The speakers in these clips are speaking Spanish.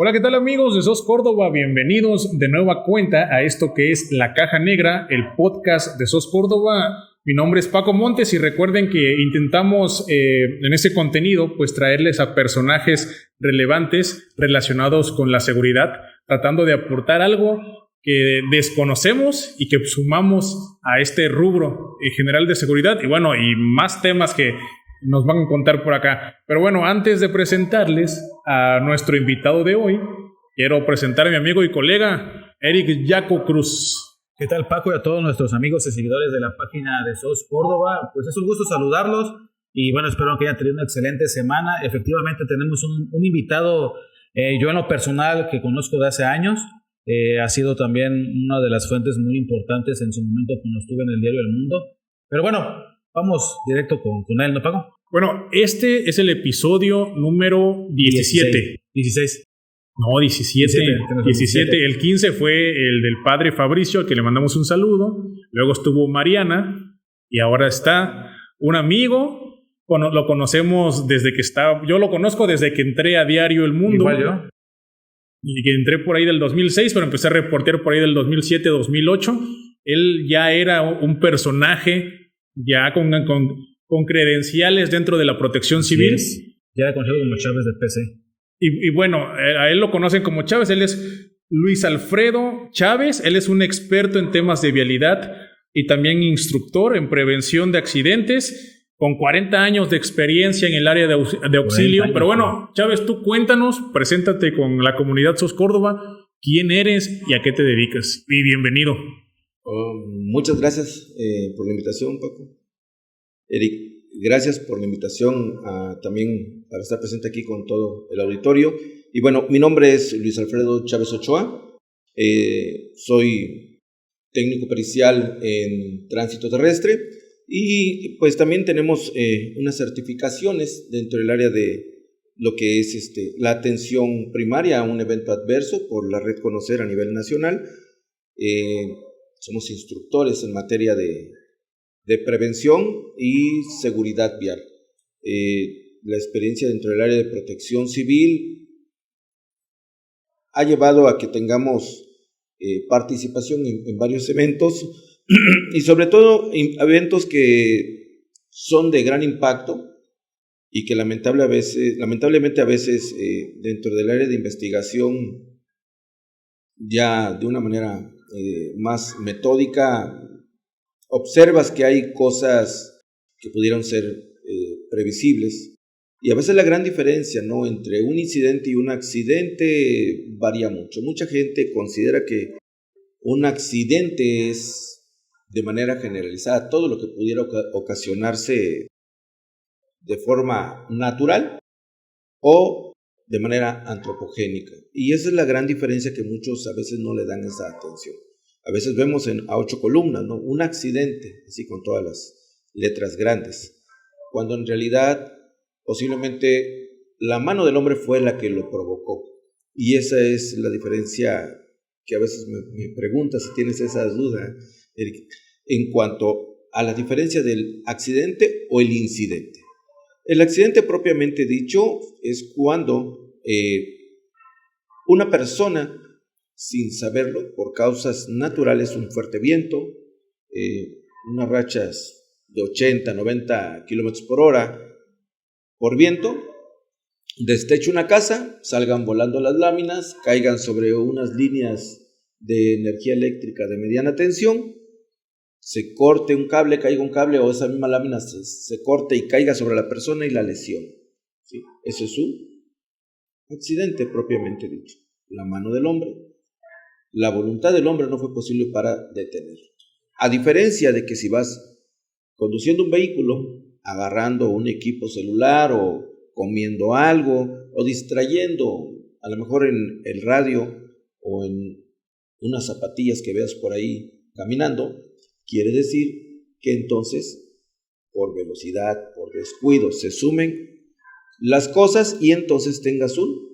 Hola, ¿qué tal amigos de SOS Córdoba? Bienvenidos de nueva cuenta a esto que es La Caja Negra, el podcast de SOS Córdoba. Mi nombre es Paco Montes y recuerden que intentamos en este contenido pues traerles a personajes relevantes relacionados con la seguridad, tratando de aportar algo que desconocemos y que sumamos a este rubro en general de seguridad y bueno, y más temas que nos van a contar por acá. Pero bueno, antes de presentarles a nuestro invitado de hoy, quiero presentar a mi amigo y colega, Eric Yaco Cruz. ¿Qué tal, Paco, y a todos nuestros amigos y seguidores de la página de SOS Córdoba? Pues es un gusto saludarlos y bueno, espero que hayan tenido una excelente semana. Efectivamente tenemos un invitado, yo en lo personal que conozco de hace años, ha sido también una de las fuentes muy importantes en su momento cuando estuve en el diario El Mundo. Pero bueno, vamos directo con él, ¿no, Paco? Bueno, este es el episodio número 17. 16. No, 17. El 15 fue el del padre Fabricio, al que le mandamos un saludo. Luego estuvo Mariana y ahora está un amigo. Bueno, lo conocemos desde que estaba. Yo lo conozco desde que entré a Diario El Mundo. Igual yo. Y que entré por ahí del 2006, pero empecé a reportear por ahí del 2007, 2008. Él ya era un personaje ya con credenciales dentro de la protección civil. Ya era conocido como Chávez de PC. Y bueno, a él lo conocen como Chávez. Él es Luis Alfredo Chávez. Él es un experto en temas de vialidad y también instructor en prevención de accidentes, con 40 años de experiencia en el área de auxilio. Pero bueno, Chávez, tú cuéntanos, preséntate con la comunidad SOS Córdoba. ¿Quién eres y a qué te dedicas? Y bienvenido. Muchas gracias por la invitación, Paco. Eric, gracias por la invitación también para estar presente aquí con todo el auditorio. Y bueno, mi nombre es Luis Alfredo Chávez Ochoa. Soy técnico pericial en tránsito terrestre y pues también tenemos unas certificaciones dentro del área de lo que es la atención primaria a un evento adverso por la red Conocer a nivel nacional. Somos instructores en materia de prevención y seguridad vial. La experiencia dentro del área de protección civil ha llevado a que tengamos participación en varios eventos y sobre todo eventos que son de gran impacto y que lamentablemente a veces dentro del área de investigación ya de una manera más metódica observas que hay cosas que pudieron ser previsibles y a veces la gran diferencia, ¿no?, entre un incidente y un accidente varía mucho. Mucha gente considera que un accidente es de manera generalizada todo lo que pudiera ocasionarse de forma natural o de manera antropogénica, y esa es la gran diferencia que muchos a veces no le dan esa atención. A veces vemos a 8 columnas, ¿no?, un accidente, así con todas las letras grandes, cuando en realidad posiblemente la mano del hombre fue la que lo provocó. Y esa es la diferencia que a veces me preguntas si tienes esa duda, Eric, en cuanto a la diferencia del accidente o el incidente. El accidente propiamente dicho es cuando una persona, sin saberlo, por causas naturales, un fuerte viento, unas rachas de 80, 90 kilómetros por hora por viento, desteche una casa, salgan volando las láminas, caigan sobre unas líneas de energía eléctrica de mediana tensión, se corte un cable, caiga un cable o esa misma lámina se corte y caiga sobre la persona y la lesión. ¿Sí? Eso es un accidente propiamente dicho. La mano del hombre, la voluntad del hombre no fue posible para detenerlo. A diferencia de que si vas conduciendo un vehículo, agarrando un equipo celular o comiendo algo o distrayendo a lo mejor en el radio o en unas zapatillas que veas por ahí caminando, quiere decir que entonces por velocidad, por descuido se sumen las cosas y entonces tengas un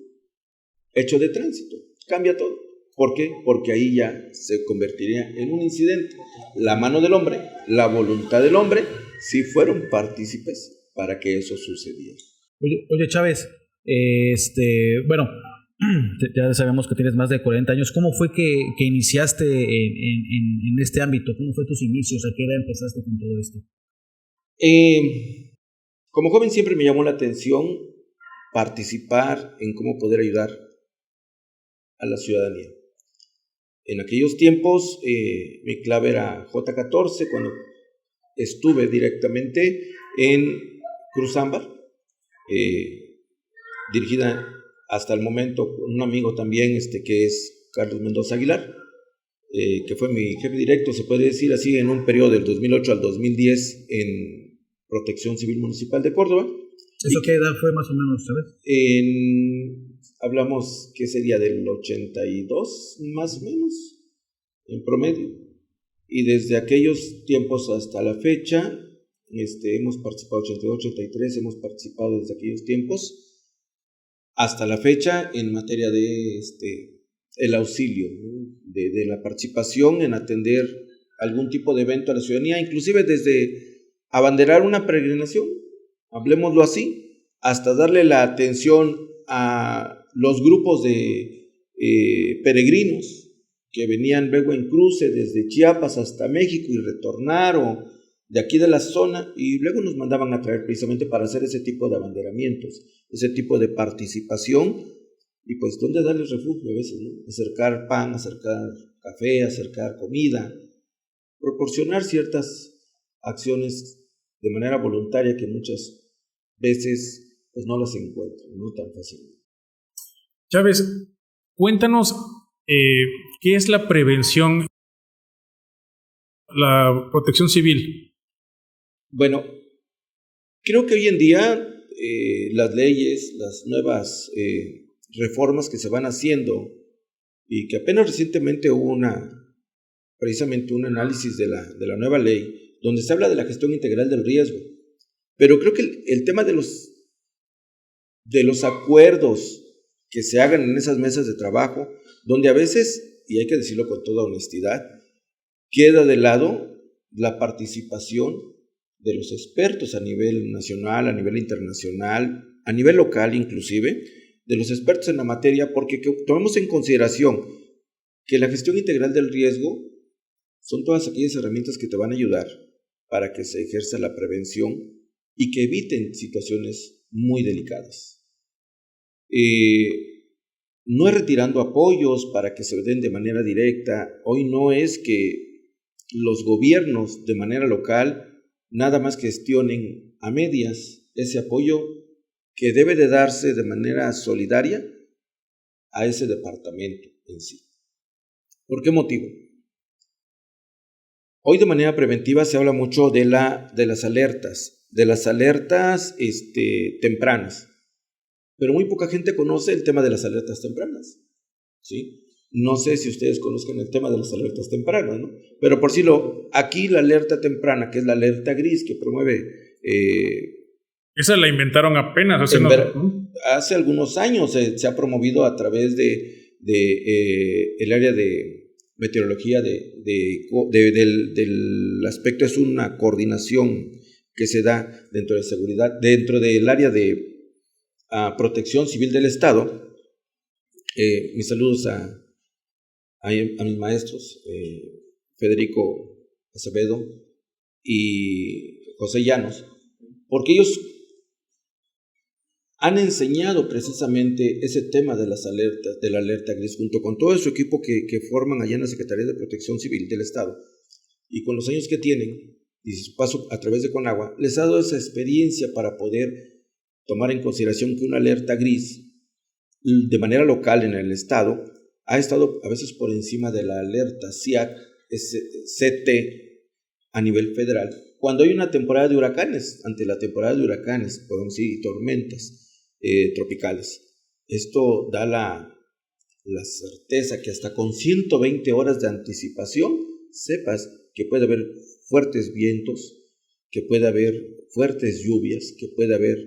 hecho de tránsito. Cambia todo. ¿Por qué? Porque ahí ya se convertiría en un incidente. La mano del hombre, la voluntad del hombre, sí fueron partícipes para que eso sucediera. Oye Chávez, bueno, Ya sabemos que tienes más de 40 años. ¿Cómo fue que iniciaste en este ámbito? ¿Cómo fue tus inicios? ¿A qué edad empezaste con todo esto? Como joven siempre me llamó la atención participar en cómo poder ayudar a la ciudadanía. En aquellos tiempos mi clave era J14 cuando estuve directamente en Cruz Ámbar, dirigida hasta el momento por un amigo también que es Carlos Mendoza Aguilar, que fue mi jefe directo, se puede decir así, en un periodo del 2008 al 2010 en Protección Civil Municipal de Córdoba. ¿Eso qué edad fue más o menos, sabes? Hablamos que sería del 82 más o menos en promedio, y desde aquellos tiempos hasta la fecha hemos participado 82, 83, hemos participado desde aquellos tiempos hasta la fecha en materia de el auxilio, ¿no? de la participación en atender algún tipo de evento a la ciudadanía, inclusive desde abanderar una peregrinación, hablemoslo así, hasta darle la atención a los grupos de peregrinos que venían luego en cruce desde Chiapas hasta México y retornar, o de aquí de la zona, y luego nos mandaban a traer precisamente para hacer ese tipo de abanderamientos, ese tipo de participación, y pues dónde darles refugio a veces, ¿no? Acercar pan, acercar café, acercar comida, proporcionar ciertas acciones de manera voluntaria que muchas veces pues no las encuentran, no tan fácilmente. Chávez, cuéntanos qué es la prevención, la protección civil. Bueno, creo que hoy en día las leyes, las nuevas reformas que se van haciendo, y que apenas recientemente hubo precisamente un análisis de la nueva ley, donde se habla de la gestión integral del riesgo. Pero creo que el tema de los acuerdos que se hagan en esas mesas de trabajo, donde a veces, y hay que decirlo con toda honestidad, queda de lado la participación de los expertos a nivel nacional, a nivel internacional, a nivel local inclusive, de los expertos en la materia, porque tomemos en consideración que la gestión integral del riesgo son todas aquellas herramientas que te van a ayudar para que se ejerza la prevención y que eviten situaciones muy delicadas. No es retirando apoyos para que se den de manera directa. Hoy no es que los gobiernos de manera local nada más gestionen a medias ese apoyo que debe de darse de manera solidaria a ese departamento en sí. ¿Por qué motivo? Hoy de manera preventiva se habla mucho de las alertas tempranas, pero muy poca gente conoce el tema de las alertas tempranas, ¿sí? No sé si ustedes conozcan el tema de las alertas tempranas, ¿no? Pero por si aquí la alerta temprana, que es la alerta gris que promueve... Esa la inventaron apenas hace algunos años, se ha promovido a través de el área de meteorología del aspecto, es una coordinación que se da dentro de seguridad, dentro del área de protección civil del Estado. Mis saludos a mis maestros, Federico Acevedo y José Llanos, porque ellos han enseñado precisamente ese tema de las alertas, de la alerta gris, junto con todo su equipo que forman allá en la Secretaría de Protección Civil del Estado, y con los años que tienen y su paso a través de Conagua, les ha dado esa experiencia para poder tomar en consideración que una alerta gris de manera local en el Estado ha estado a veces por encima de la alerta CIAC, CT a nivel federal, cuando hay una temporada de huracanes, ante la temporada de huracanes, podemos decir, tormentas tropicales. Esto da la certeza que hasta con 120 horas de anticipación sepas que puede haber fuertes vientos, que puede haber fuertes lluvias, que puede haber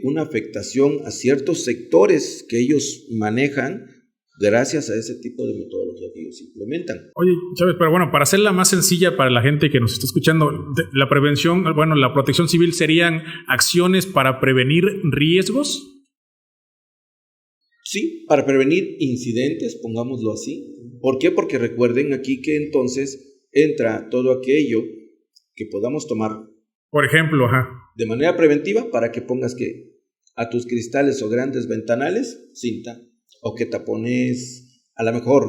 una afectación a ciertos sectores que ellos manejan gracias a ese tipo de metodología que ellos implementan. Oye, Chávez, pero bueno, para hacerla más sencilla para la gente que nos está escuchando, la prevención, bueno, la protección civil serían acciones para prevenir riesgos. Sí, para prevenir incidentes, pongámoslo así. ¿Por qué? Porque recuerden aquí que entonces entra todo aquello que podamos tomar Por ejemplo, ajá. de manera preventiva para que pongas que a tus cristales o grandes ventanales cinta, o que tapones a lo mejor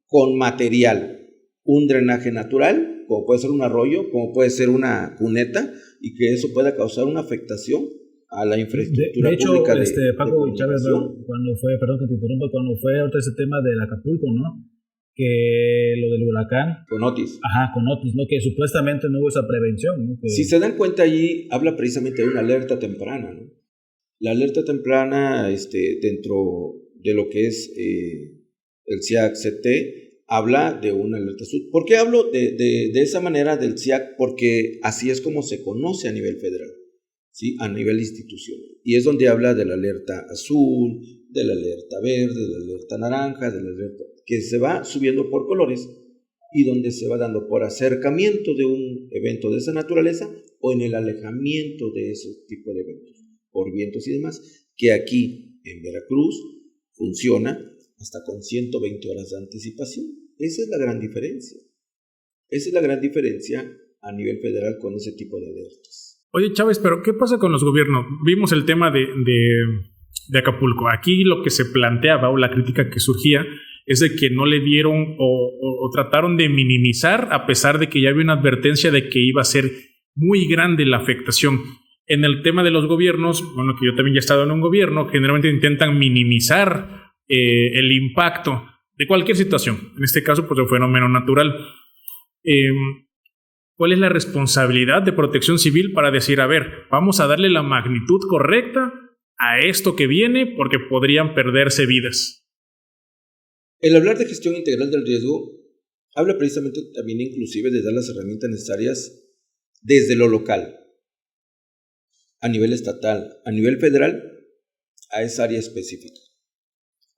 con material, un drenaje natural, como puede ser un arroyo, como puede ser una cuneta, y que eso pueda causar una afectación a la infraestructura De hecho, pública Paco y Chávez, comunicación. cuando fue, perdón que te interrumpa, cuando fue ahorita ese tema del Acapulco, ¿no? Que lo del huracán, Con Otis. ajá, con Otis, ¿no? Que supuestamente no hubo esa prevención, ¿no? Si se dan cuenta allí, habla precisamente de una alerta temprana, ¿no? La alerta temprana, dentro de lo que es el CIAC-CT, habla de una alerta azul. ¿Por qué hablo de esa manera del CIAC? Porque así es como se conoce a nivel federal, ¿sí? A nivel institucional. Y es donde habla de la alerta azul, de la alerta verde, de la alerta naranja, de la alerta que se va subiendo por colores y donde se va dando por acercamiento de un evento de esa naturaleza o en el alejamiento de ese tipo de eventos, por vientos y demás, que aquí en Veracruz funciona hasta con 120 horas de anticipación. Esa es la gran diferencia. Esa es la gran diferencia a nivel federal con ese tipo de alertas. Oye, Chávez, pero ¿qué pasa con los gobiernos? Vimos el tema de Acapulco. Aquí lo que se planteaba o la crítica que surgía es de que no le dieron o trataron de minimizar a pesar de que ya había una advertencia de que iba a ser muy grande la afectación. En el tema de los gobiernos, bueno, que yo también ya he estado en un gobierno, generalmente intentan minimizar el impacto de cualquier situación. En este caso, pues el fenómeno natural. ¿Cuál es la responsabilidad de Protección Civil para decir, a ver, vamos a darle la magnitud correcta a esto que viene porque podrían perderse vidas? El hablar de gestión integral del riesgo habla precisamente también inclusive de dar las herramientas necesarias desde lo local, a nivel estatal, a nivel federal, a esa área específica.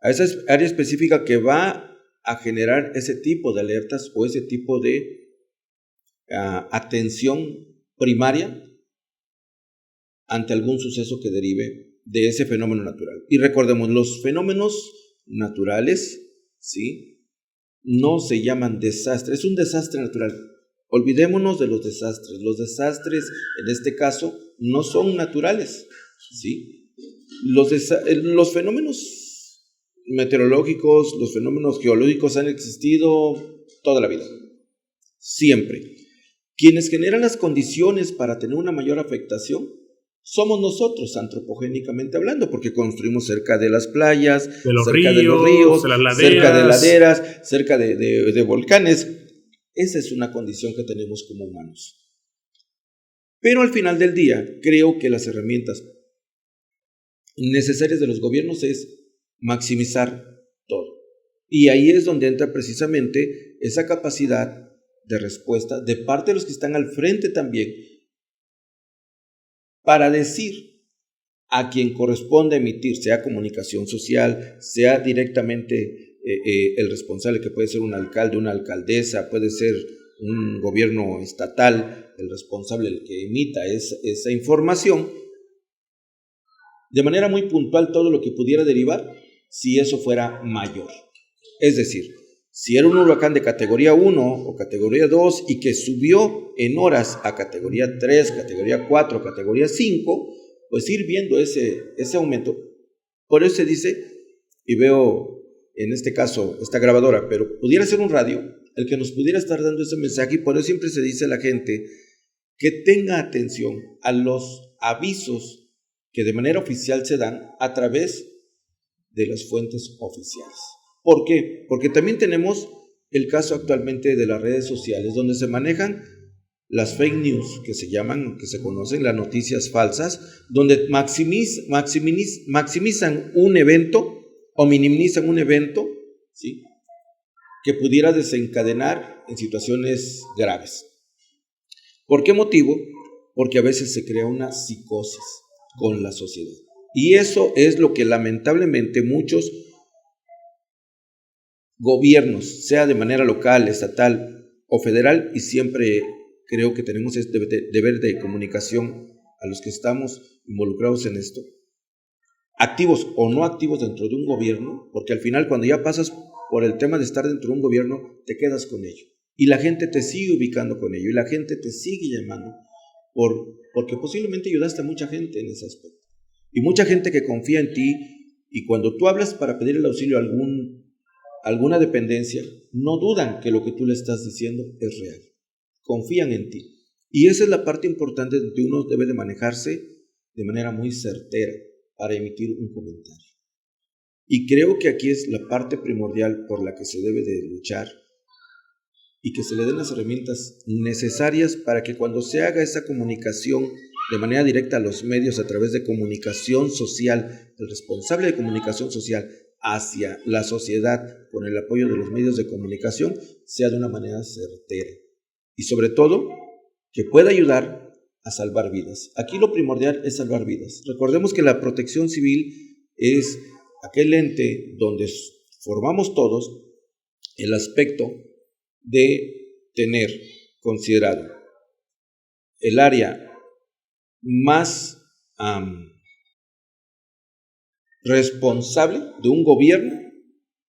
A esa área específica que va a generar ese tipo de alertas o ese tipo de atención primaria ante algún suceso que derive de ese fenómeno natural. Y recordemos, los fenómenos naturales, ¿sí?, no se llaman desastres, es un desastre natural. Olvidémonos de los desastres. Los desastres, en este caso, no son naturales, ¿sí? Los fenómenos meteorológicos, los fenómenos geológicos han existido toda la vida, siempre. Quienes generan las condiciones para tener una mayor afectación somos nosotros, antropogénicamente hablando, porque construimos cerca de las playas, de los cerca ríos, de los ríos, de las laderas. cerca de laderas, cerca de volcanes. Esa es una condición que tenemos como humanos. Pero al final del día, creo que las herramientas necesarias de los gobiernos es maximizar todo. Y ahí es donde entra precisamente esa capacidad de respuesta de parte de los que están al frente también, para decir a quien corresponde emitir, sea comunicación social, sea directamente el responsable, que puede ser un alcalde, una alcaldesa, puede ser un gobierno estatal, el responsable, el que emita esa información, de manera muy puntual todo lo que pudiera derivar si eso fuera mayor. Es decir, si era un huracán de categoría 1 o categoría 2 y que subió en horas a categoría 3, categoría 4, categoría 5, pues ir viendo ese aumento. Por eso se dice, y veo en este caso esta grabadora, pero pudiera ser un radio, el que nos pudiera estar dando ese mensaje, y por eso siempre se dice a la gente que tenga atención a los avisos que de manera oficial se dan a través de las fuentes oficiales. ¿Por qué? Porque también tenemos el caso actualmente de las redes sociales, donde se manejan las fake news, que se llaman, que se conocen, las noticias falsas, donde maximizan un evento o minimizan un evento, ¿sí?, que pudiera desencadenar en situaciones graves. ¿Por qué motivo? Porque a veces se crea una psicosis con la sociedad. Y eso es lo que lamentablemente muchos gobiernos, sea de manera local, estatal o federal, y siempre creo que tenemos este deber de comunicación a los que estamos involucrados en esto, activos o no activos dentro de un gobierno, porque al final cuando ya pasas por el tema de estar dentro de un gobierno, te quedas con ello. Y la gente te sigue ubicando con ello, y la gente te sigue llamando, porque posiblemente ayudaste a mucha gente en ese aspecto. Y mucha gente que confía en ti, y cuando tú hablas para pedir el auxilio a alguna dependencia, no dudan que lo que tú le estás diciendo es real. Confían en ti. Y esa es la parte importante donde uno debe de manejarse de manera muy certera para emitir un comentario. Y creo que aquí es la parte primordial por la que se debe de luchar y que se le den las herramientas necesarias para que cuando se haga esa comunicación de manera directa a los medios a través de comunicación social, el responsable de comunicación social hacia la sociedad con el apoyo de los medios de comunicación sea de una manera certera y sobre todo que pueda ayudar a salvar vidas. Aquí lo primordial es salvar vidas. Recordemos que la protección civil es aquel ente donde formamos todos el aspecto de tener considerado el área más responsable de un gobierno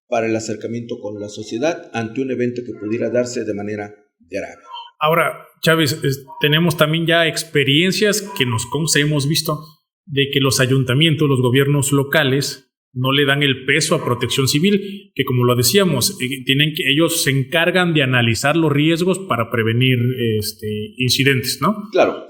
para el acercamiento con la sociedad ante un evento que pudiera darse de manera grave. Ahora, Chávez, tenemos también ya experiencias que nos consta, hemos visto, de que los ayuntamientos, los gobiernos locales, no le dan el peso a protección civil, que como lo decíamos, ellos se encargan de analizar los riesgos para prevenir incidentes, ¿no? Claro.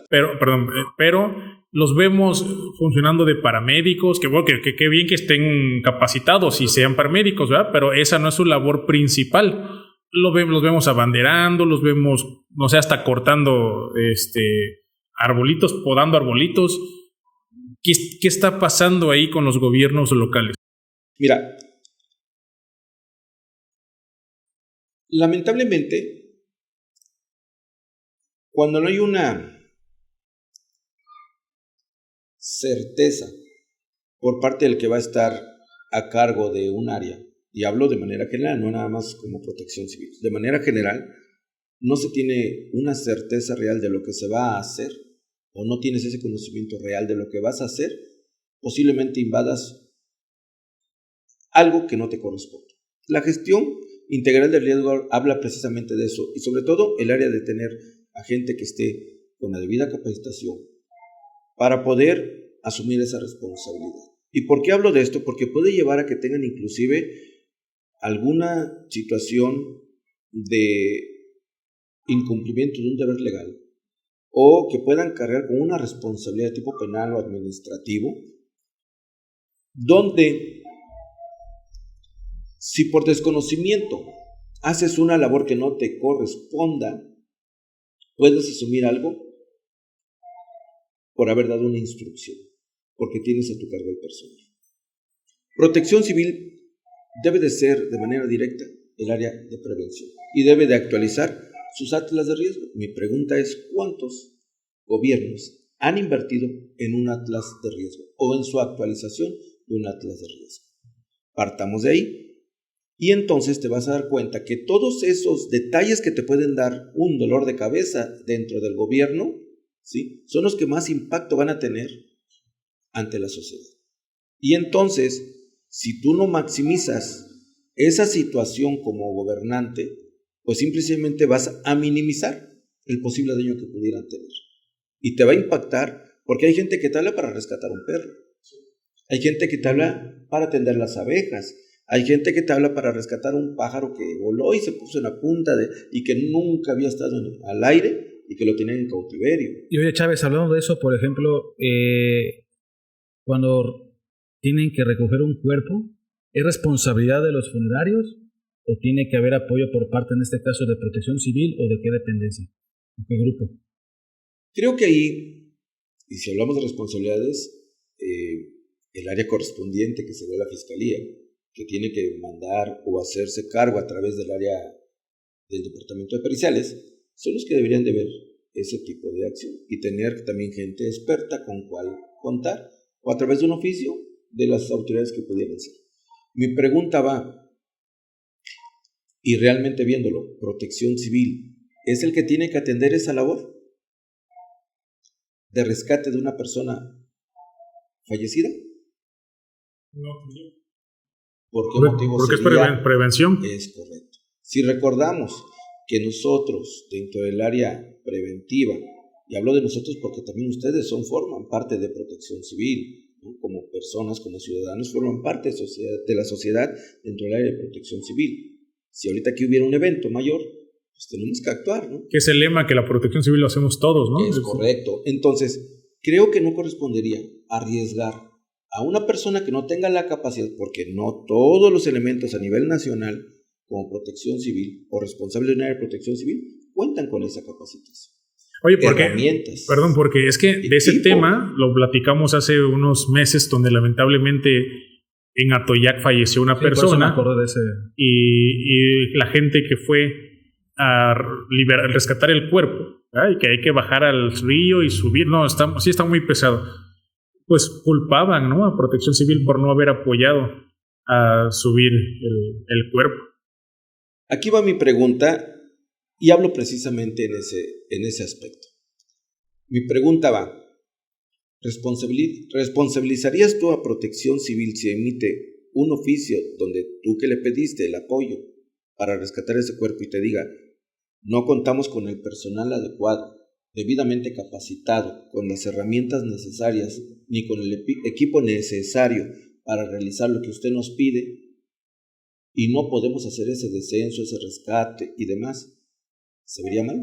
Pero los vemos funcionando de paramédicos, que bueno, que bien que estén capacitados y sean paramédicos, ¿verdad? Pero esa no es su labor principal. Los vemos abanderando, los vemos, no sé, hasta cortando arbolitos, podando arbolitos. ¿Qué está pasando ahí con los gobiernos locales? Mira, lamentablemente, cuando no hay una certeza por parte del que va a estar a cargo de un área, y hablo de manera general, no nada más como protección civil, de manera general, no se tiene una certeza real de lo que se va a hacer, o no tienes ese conocimiento real de lo que vas a hacer, posiblemente invadas algo que no te corresponde. La gestión integral del riesgo habla precisamente de eso, y sobre todo el área de tener a gente que esté con la debida capacitación para poder asumir esa responsabilidad. ¿Y por qué hablo de esto? Porque puede llevar a que tengan inclusive alguna situación de incumplimiento de un deber legal o que puedan cargar con una responsabilidad de tipo penal o administrativo, donde si por desconocimiento haces una labor que no te corresponda, puedes asumir algo por haber dado una instrucción, porque tienes a tu cargo el personal. Protección civil debe de ser de manera directa el área de prevención y debe de actualizar sus atlas de riesgo. Mi pregunta es, ¿cuántos gobiernos han invertido en un atlas de riesgo o en su actualización de un atlas de riesgo? Partamos de ahí y entonces te vas a dar cuenta que todos esos detalles que te pueden dar un dolor de cabeza dentro del gobierno, ¿sí?, son los que más impacto van a tener ante la sociedad. Y entonces, si tú no maximizas esa situación como gobernante, pues simplemente vas a minimizar el posible daño que pudieran tener. Y te va a impactar porque hay gente que te habla para rescatar un perro. Hay gente que te habla para atender las abejas. Hay gente que te habla para rescatar un pájaro que voló y se puso en la punta y que nunca había estado al aire y que lo tenían en cautiverio. Y oye, Chávez, hablando de eso, por ejemplo, cuando tienen que recoger un cuerpo, ¿es responsabilidad de los funerarios o tiene que haber apoyo por parte, en este caso, de Protección Civil o de qué dependencia? ¿De qué grupo? Creo que ahí, y si hablamos de responsabilidades, el área correspondiente que sería la Fiscalía, que tiene que mandar o hacerse cargo a través del área del Departamento de Periciales, son los que deberían de ver ese tipo de acción y tener también gente experta con cual contar o a través de un oficio de las autoridades que pudieran ser. Mi pregunta va, y realmente viéndolo, Protección Civil, ¿es el que tiene que atender esa labor de rescate de una persona fallecida? No. ¿Por qué motivo Porque es sería? prevención. Es correcto. Si recordamos que nosotros, dentro del área preventiva, y hablo de nosotros porque también ustedes forman parte de Protección Civil, ¿no? Como personas, como ciudadanos, forman parte de la sociedad dentro del área de Protección Civil. Si ahorita aquí hubiera un evento mayor, pues tenemos que actuar, ¿no? Que es el lema que la Protección Civil lo hacemos todos, ¿no? Es correcto. Entonces, creo que no correspondería arriesgar a una persona que no tenga la capacidad, porque no todos los elementos a nivel nacional, como Protección Civil o responsable de un área de Protección Civil, cuentan con esa capacitación. Oye, porque, herramientas. perdón, porque es que de ese tema lo platicamos hace unos meses, donde lamentablemente en Atoyac falleció una persona de ese. y la gente que fue a rescatar el cuerpo, ¿verdad? Y que hay que bajar al río y subir, no, sí está muy pesado, pues culpaban, ¿no?, a Protección Civil por no haber apoyado a subir el cuerpo. Aquí va mi pregunta y hablo precisamente en ese aspecto. Mi pregunta va: ¿responsabilizarías tú a Protección Civil si emite un oficio donde tú que le pediste el apoyo para rescatar ese cuerpo y te diga, no contamos con el personal adecuado, debidamente capacitado, con las herramientas necesarias, ni con el equipo necesario para realizar lo que usted nos pide, y no podemos hacer ese descenso, ese rescate y demás? ¿Se vería mal?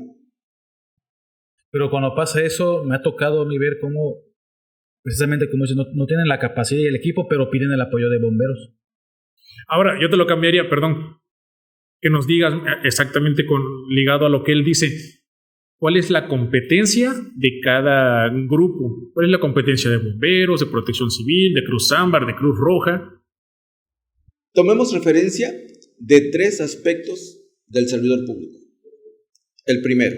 Pero cuando pasa eso, me ha tocado a mí ver cómo, precisamente como dicen, no tienen la capacidad y el equipo, pero piden el apoyo de bomberos. Ahora, yo te lo cambiaría, perdón, que nos digas exactamente ligado a lo que él dice, ¿cuál es la competencia de cada grupo? ¿Cuál es la competencia de bomberos, de Protección Civil, de Cruz Ámbar, de Cruz Roja? Tomemos referencia de 3 aspectos del servidor público. El primero,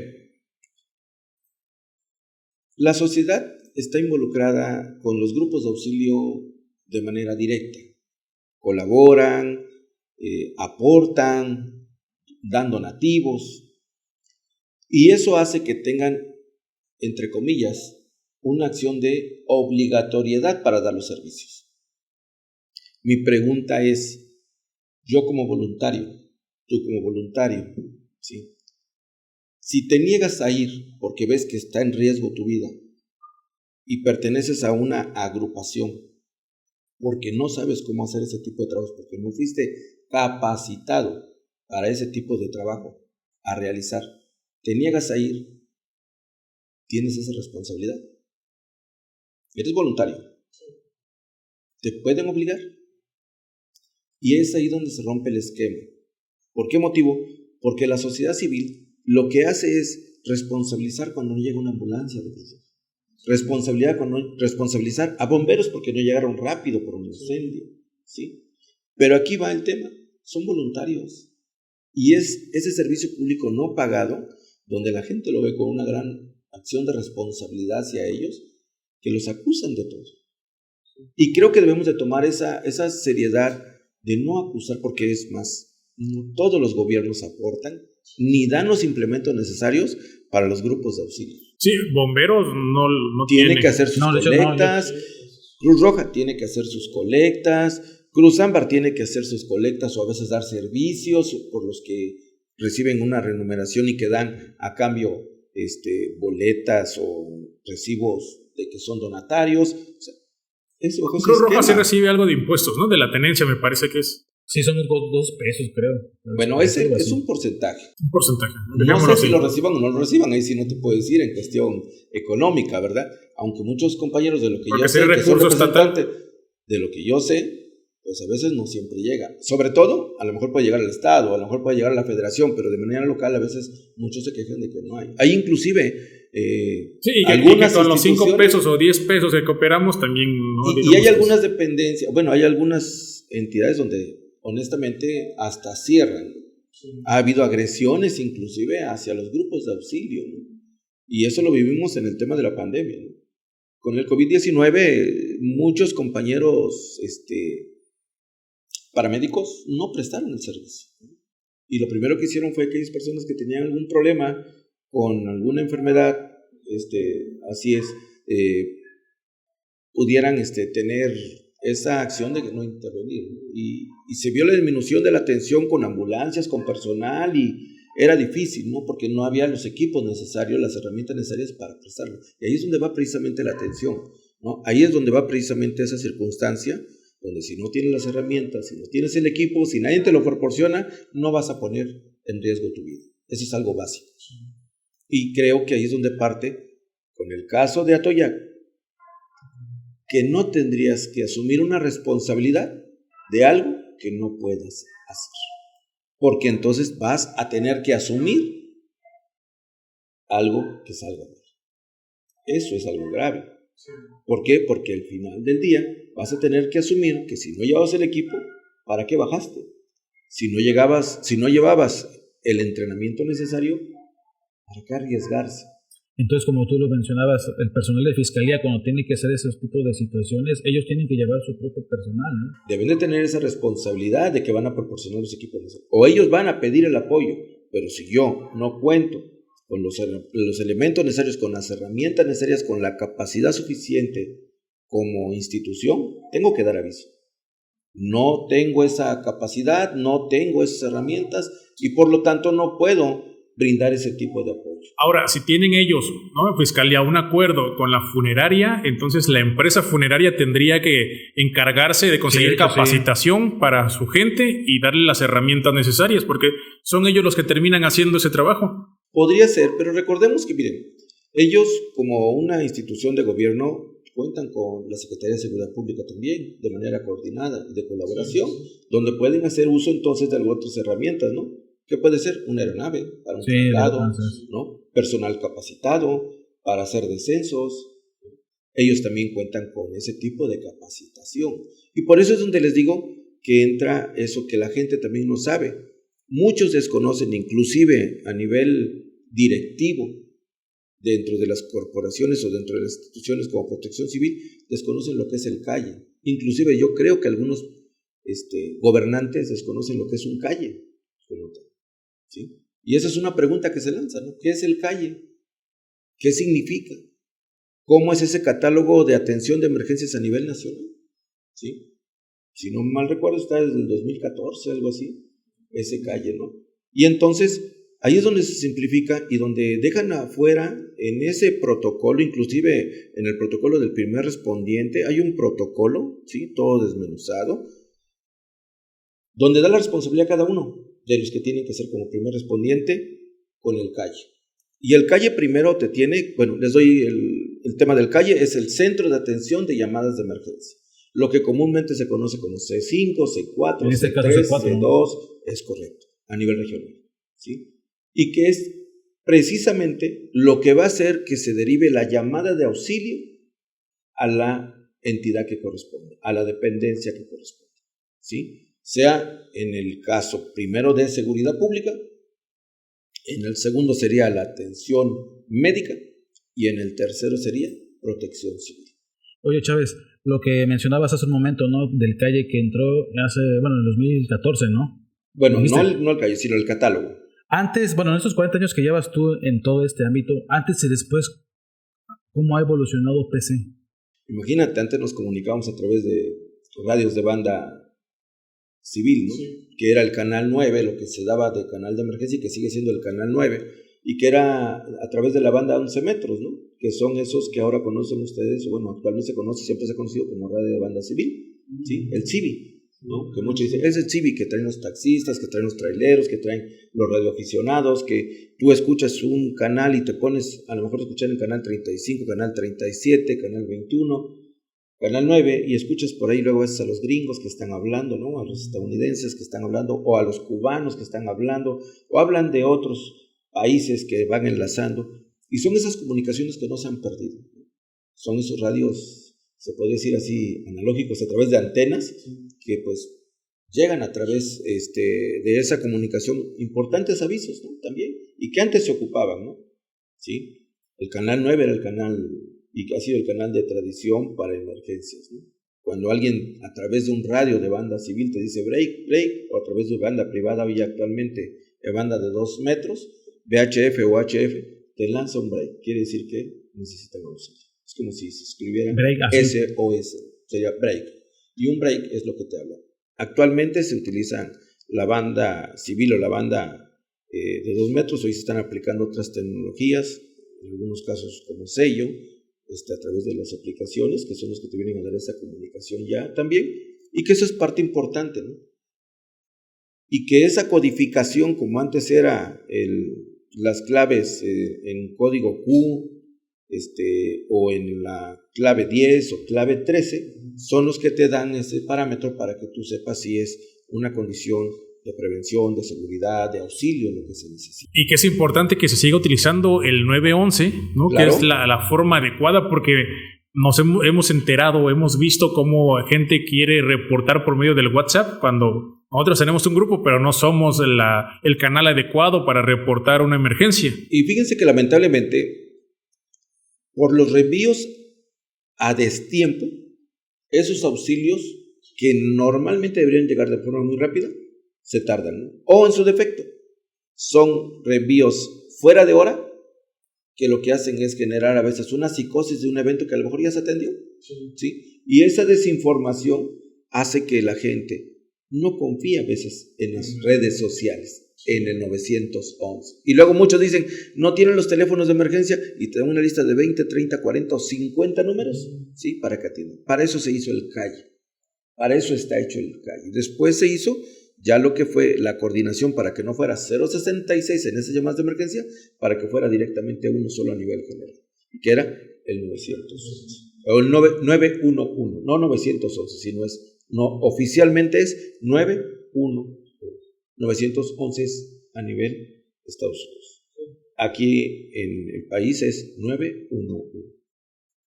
la sociedad está involucrada con los grupos de auxilio de manera directa. Colaboran, aportan, dan donativos, y eso hace que tengan, entre comillas, una acción de obligatoriedad para dar los servicios. Mi pregunta es, yo como voluntario, tú como voluntario, ¿sí?, si te niegas a ir porque ves que está en riesgo tu vida y perteneces a una agrupación porque no sabes cómo hacer ese tipo de trabajos, porque no fuiste capacitado para ese tipo de trabajo a realizar, te niegas a ir, tienes esa responsabilidad. Eres voluntario. Te pueden obligar. Y es ahí donde se rompe el esquema. ¿Por qué motivo? Porque la sociedad civil lo que hace es responsabilizar cuando no llega una ambulancia de prisión. Responsabilizar a bomberos porque no llegaron rápido por un incendio, ¿sí? Pero aquí va el tema, son voluntarios. Y es ese servicio público no pagado, donde la gente lo ve con una gran acción de responsabilidad hacia ellos, que los acusan de todo. Y creo que debemos de tomar esa seriedad de no acusar, porque es más, no todos los gobiernos aportan, ni dan los implementos necesarios para los grupos de auxilio. Sí, bomberos no tiene que hacer sus colectas, Cruz Roja tiene que hacer sus colectas, Cruz Ámbar tiene que hacer sus colectas o a veces dar servicios por los que reciben una remuneración y que dan a cambio boletas o recibos de que son donatarios. O sea, eso, Cruz Roja sí recibe algo de impuestos, ¿no? De la tenencia, me parece que es. Sí, son 2 pesos, creo. Bueno, ese es un porcentaje. Un porcentaje. No sé si lo reciban o no lo reciban, ahí sí no te puedo decir en cuestión económica, ¿verdad? Aunque muchos compañeros de lo que yo sé, que son representantes de lo que yo sé, pues a veces no siempre llega. Sobre todo, a lo mejor puede llegar al Estado, a lo mejor puede llegar a la Federación, pero de manera local a veces muchos se quejan de que no hay. Hay inclusive algunas con los 5 pesos o 10 pesos que cooperamos también, ¿no? Y hay algunas dependencias, bueno, hay algunas entidades donde honestamente hasta cierran. Ha habido agresiones inclusive hacia los grupos de auxilio, ¿no? Y eso lo vivimos en el tema de la pandemia, ¿no? Con el COVID-19 muchos compañeros paramédicos no prestaron el servicio, ¿no? Y lo primero que hicieron fue que aquellas personas que tenían algún problema con alguna enfermedad, así es, pudieran tener esa acción de no intervenir, ¿no? Y se vio la disminución de la atención con ambulancias, con personal, y era difícil, ¿no? Porque no había los equipos necesarios, las herramientas necesarias para prestarlo. Y ahí es donde va precisamente la atención, ¿no? Ahí es donde va precisamente esa circunstancia, donde si no tienes las herramientas, si no tienes el equipo, si nadie te lo proporciona, no vas a poner en riesgo tu vida. Eso es algo básico. Y creo que ahí es donde parte, con el caso de Atoyac, que no tendrías que asumir una responsabilidad de algo que no puedas hacer. Porque entonces vas a tener que asumir algo que salga mal. Eso es algo grave. ¿Por qué? Porque al final del día vas a tener que asumir que si no llevabas el equipo, ¿para qué bajaste? Si no llevabas el entrenamiento necesario, ¿para qué arriesgarse? Entonces, como tú lo mencionabas, el personal de fiscalía, cuando tiene que hacer esos tipos de situaciones, ellos tienen que llevar su propio personal, ¿no? Deben de tener esa responsabilidad de que van a proporcionar los equipos necesarios. O ellos van a pedir el apoyo, pero si yo no cuento con los elementos necesarios, con las herramientas necesarias, con la capacidad suficiente como institución, tengo que dar aviso. No tengo esa capacidad, no tengo esas herramientas y por lo tanto no puedo brindar ese tipo de apoyo. Ahora, si tienen ellos, ¿no?, fiscalía, un acuerdo con la funeraria, entonces la empresa funeraria tendría que encargarse de conseguir capacitación para su gente y darle las herramientas necesarias, porque son ellos los que terminan haciendo ese trabajo. Podría ser, pero recordemos que, miren, ellos como una institución de gobierno cuentan con la Secretaría de Seguridad Pública también, de manera coordinada y de colaboración, donde pueden hacer uso entonces de algunas otras herramientas, ¿no? ¿Qué puede ser? Una aeronave para un traslado, ¿no? Personal capacitado para hacer descensos. Ellos también cuentan con ese tipo de capacitación. Y por eso es donde les digo que entra eso que la gente también no sabe. Muchos desconocen, inclusive a nivel directivo, dentro de las corporaciones o dentro de las instituciones como Protección Civil, desconocen lo que es el calle. Inclusive yo creo que algunos gobernantes desconocen lo que es un calle. ¿Sí? Y esa es una pregunta que se lanza, ¿no? ¿Qué es el calle? ¿Qué significa? ¿Cómo es ese catálogo de atención de emergencias a nivel nacional? ¿Sí? Si no mal recuerdo, está desde el 2014, algo así, ese calle, ¿no? Y entonces, ahí es donde se simplifica y donde dejan afuera, en ese protocolo, inclusive en el protocolo del primer respondiente, hay un protocolo, ¿sí? Todo desmenuzado, donde da la responsabilidad a cada uno de los que tienen que ser como primer respondiente con el calle. Y el calle primero te tiene, bueno, les doy el tema del calle, es el Centro de Atención de Llamadas de Emergencia. Lo que comúnmente se conoce como C5, C4, en este C3, caso C4, C2, ¿no? Es correcto, a nivel regional, ¿sí? Y que es precisamente lo que va a hacer que se derive la llamada de auxilio a la entidad que corresponde, a la dependencia que corresponde, ¿sí? Sea en el caso primero de seguridad pública, en el segundo sería la atención médica y en el tercero sería protección civil. Oye, Chávez, lo que mencionabas hace un momento, ¿no? Del calle que entró en el 2014, ¿no? Bueno, no el calle, sino el catálogo. Antes, en estos 40 años que llevas tú en todo este ámbito, antes y después, ¿cómo ha evolucionado PC? Imagínate, antes nos comunicábamos a través de radios de banda civil, ¿no? Sí. Que era el canal 9, lo que se daba de canal de emergencia y que sigue siendo el canal 9, y que era a través de la banda 11 metros, ¿no? Que son esos que ahora conocen ustedes, o bueno, actualmente se conoce, siempre se ha conocido como radio de banda civil, ¿sí? El CIVI, ¿no? Que muchos dicen, es el CIVI que traen los taxistas, que traen los traileros, que traen los radioaficionados, que tú escuchas un canal y te pones, a lo mejor escuchar el canal 35, canal 37, canal 21, Canal 9, y escuchas por ahí luego a los gringos que están hablando, ¿no? A los estadounidenses que están hablando, o a los cubanos que están hablando, o hablan de otros países que van enlazando, y son esas comunicaciones que no se han perdido. Son esos radios, se podría decir así, analógicos a través de antenas, que pues llegan a través de esa comunicación importantes avisos, ¿no? También, y que antes se ocupaban, ¿no? ¿Sí? El canal 9 era el canal, y que ha sido el canal de tradición para emergencias, ¿no? Cuando alguien a través de un radio de banda civil te dice break, break, o a través de banda privada, hoy actualmente de banda de 2 metros, VHF o HF, te lanza un break, quiere decir que necesitan auxilio. Es como si se escribiera SOS, sería break. y un break es lo que te habla. Actualmente se utilizan la banda civil o la banda de 2 metros, hoy se están aplicando otras tecnologías, en algunos casos como sello, a través de las aplicaciones, que son los que te vienen a dar esa comunicación ya también, y que eso es parte importante, ¿no? Y que esa codificación, como antes era las claves en código Q, o en la clave 10 o clave 13, son los que te dan ese parámetro para que tú sepas si es una condición de prevención, de seguridad, de auxilio, lo que se necesita. Y que es importante que se siga utilizando el 911, ¿no? Claro. Que es la forma adecuada, porque nos hemos enterado, hemos visto cómo gente quiere reportar por medio del WhatsApp cuando nosotros tenemos un grupo, pero no somos el canal adecuado para reportar una emergencia. Y fíjense que lamentablemente, por los reenvíos a destiempo, esos auxilios que normalmente deberían llegar de forma muy rápida, se tardan, ¿no? O en su defecto, son reenvíos fuera de hora, que lo que hacen es generar a veces una psicosis de un evento que a lo mejor ya se atendió, ¿sí? Y esa desinformación hace que la gente no confíe a veces en las redes sociales, en el 911. Y luego muchos dicen, no tienen los teléfonos de emergencia, y te dan una lista de 20, 30, 40 o 50 números, ¿sí? Para que atiendan. Para eso se hizo el CAI. Para eso está hecho el CAI. Después se hizo ya lo que fue la coordinación para que no fuera 066 en esas llamadas de emergencia, para que fuera directamente uno solo a nivel general, y que era el 911, o el 911, no 911, sino oficialmente es 911, 911 es a nivel Estados Unidos. Aquí en el país es 911.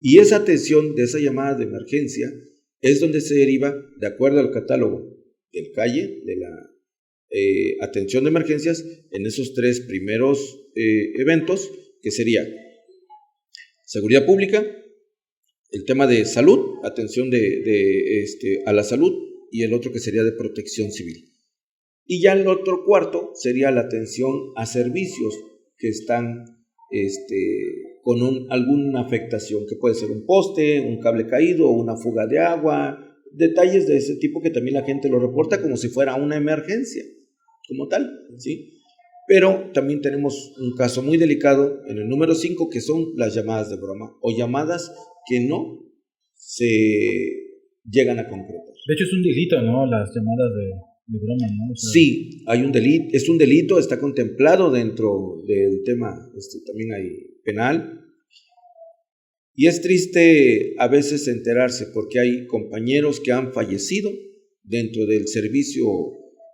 Y esa atención de esa llamada de emergencia es donde se deriva, de acuerdo al catálogo del CAIE, de la atención de emergencias, en esos 3 primeros eventos, que sería seguridad pública, el tema de salud, atención a la salud, y el otro que sería de protección civil. Y ya el otro cuarto sería la atención a servicios que están con alguna afectación, que puede ser un poste, un cable caído, una fuga de agua, detalles de ese tipo que también la gente lo reporta como si fuera una emergencia, como tal, ¿sí? Pero también tenemos un caso muy delicado en el número 5, que son las llamadas de broma, o llamadas que no se llegan a concretar. De hecho es un delito, ¿no? Las llamadas de broma, ¿no? O sea, sí, hay un delito, es un delito, está contemplado dentro del tema, también hay penal. Y es triste a veces enterarse, porque hay compañeros que han fallecido dentro del servicio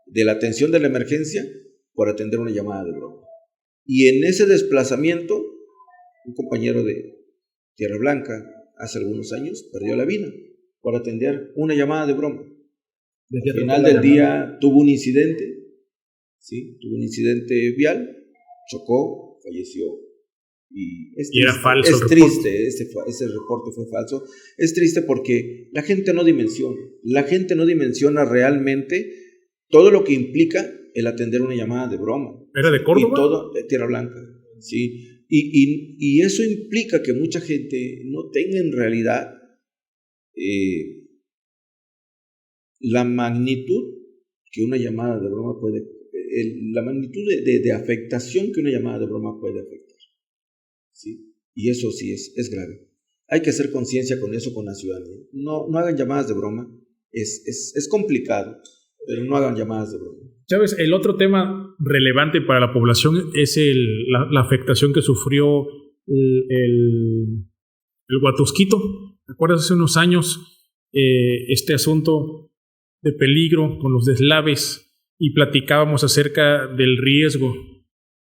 de la atención de la emergencia por atender una llamada de broma. Y en ese desplazamiento, un compañero de Tierra Blanca, hace algunos años, perdió la vida por atender una llamada de broma. Al final del día tuvo un incidente, ¿sí? Tuvo un incidente vial, chocó, falleció. Y era falso. Es triste, ese reporte fue falso. Es triste porque la gente no dimensiona realmente todo lo que implica el atender una llamada de broma. ¿Era de Córdoba? Y todo de Tierra Blanca, ¿sí? Y eso implica que mucha gente no tenga en realidad la magnitud que una llamada de broma puede, la magnitud de afectación que una llamada de broma puede afectar. ¿Sí? Y eso sí es grave. Hay que hacer conciencia con eso, con la ciudadanía. No hagan llamadas de broma. Es complicado, pero no hagan llamadas de broma. Chávez, el otro tema relevante para la población es la afectación que sufrió el Huatusquito. ¿Te acuerdas hace unos años este asunto de peligro con los deslaves? Y platicábamos acerca del riesgo.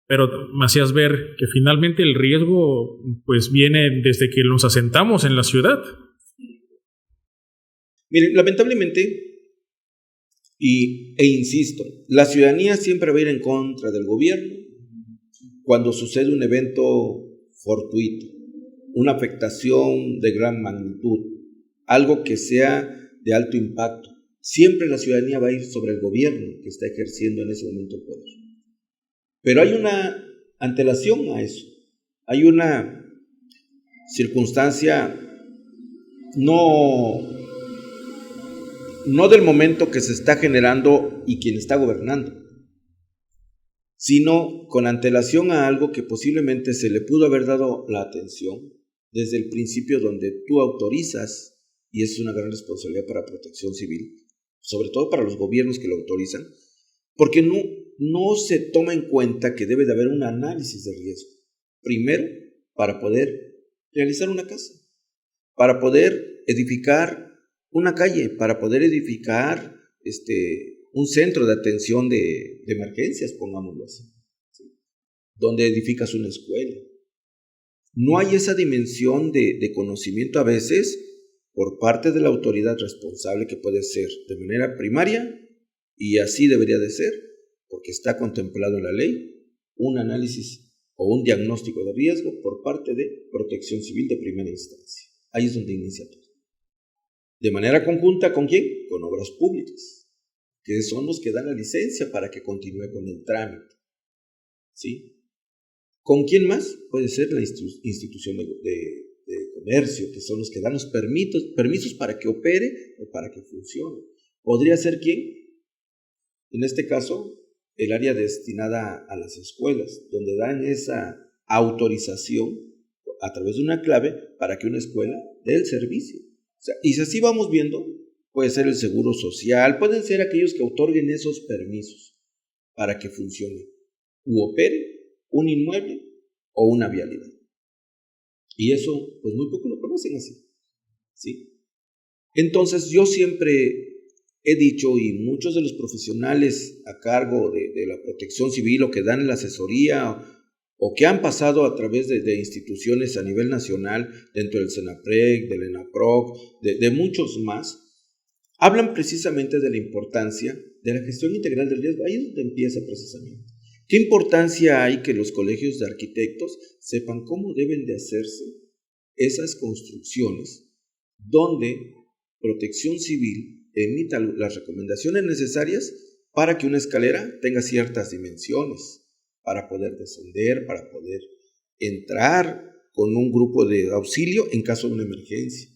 Pero me hacías ver que finalmente el riesgo pues viene desde que nos asentamos en la ciudad. Mire, lamentablemente, e insisto, la ciudadanía siempre va a ir en contra del gobierno cuando sucede un evento fortuito, una afectación de gran magnitud, algo que sea de alto impacto. Siempre la ciudadanía va a ir sobre el gobierno que está ejerciendo en ese momento el poder. Pero hay una antelación a eso, hay una circunstancia no no del momento que se está generando y quien está gobernando, sino con antelación a algo que posiblemente se le pudo haber dado la atención desde el principio, donde tú autorizas, y es una gran responsabilidad para Protección Civil, sobre todo para los gobiernos que lo autorizan, porque no se toma en cuenta que debe de haber un análisis de riesgo. Primero, para poder realizar una casa, para poder edificar una calle, para poder edificar un centro de atención de emergencias, pongámoslo así, ¿sí? Donde edificas una escuela. No hay esa dimensión de conocimiento a veces por parte de la autoridad responsable, que puede ser de manera primaria, y así debería de ser, porque está contemplado en la ley, un análisis o un diagnóstico de riesgo por parte de Protección Civil de primera instancia. Ahí es donde inicia todo. De manera conjunta, ¿con quién? Con Obras Públicas, que son los que dan la licencia para que continúe con el trámite, ¿sí? ¿Con quién más? Puede ser la institución de comercio, que son los que dan los permisos para que opere o para que funcione. ¿Podría ser quién? En este caso, el área destinada a las escuelas, donde dan esa autorización a través de una clave para que una escuela dé el servicio. O sea, y si así vamos viendo, puede ser el Seguro Social, pueden ser aquellos que otorguen esos permisos para que funcione u opere un inmueble o una vialidad. Y eso, pues muy poco lo conocen así, ¿sí? Entonces, yo siempre he dicho, y muchos de los profesionales a cargo de la Protección Civil, o que dan la asesoría, o que han pasado a través de instituciones a nivel nacional, dentro del CENAPREC, del ENAPROC, de muchos más, hablan precisamente de la importancia de la gestión integral del riesgo. Ahí es donde empieza precisamente. ¿Qué importancia hay que los colegios de arquitectos sepan cómo deben de hacerse esas construcciones, donde Protección Civil emita las recomendaciones necesarias para que una escalera tenga ciertas dimensiones, para poder descender, para poder entrar con un grupo de auxilio en caso de una emergencia?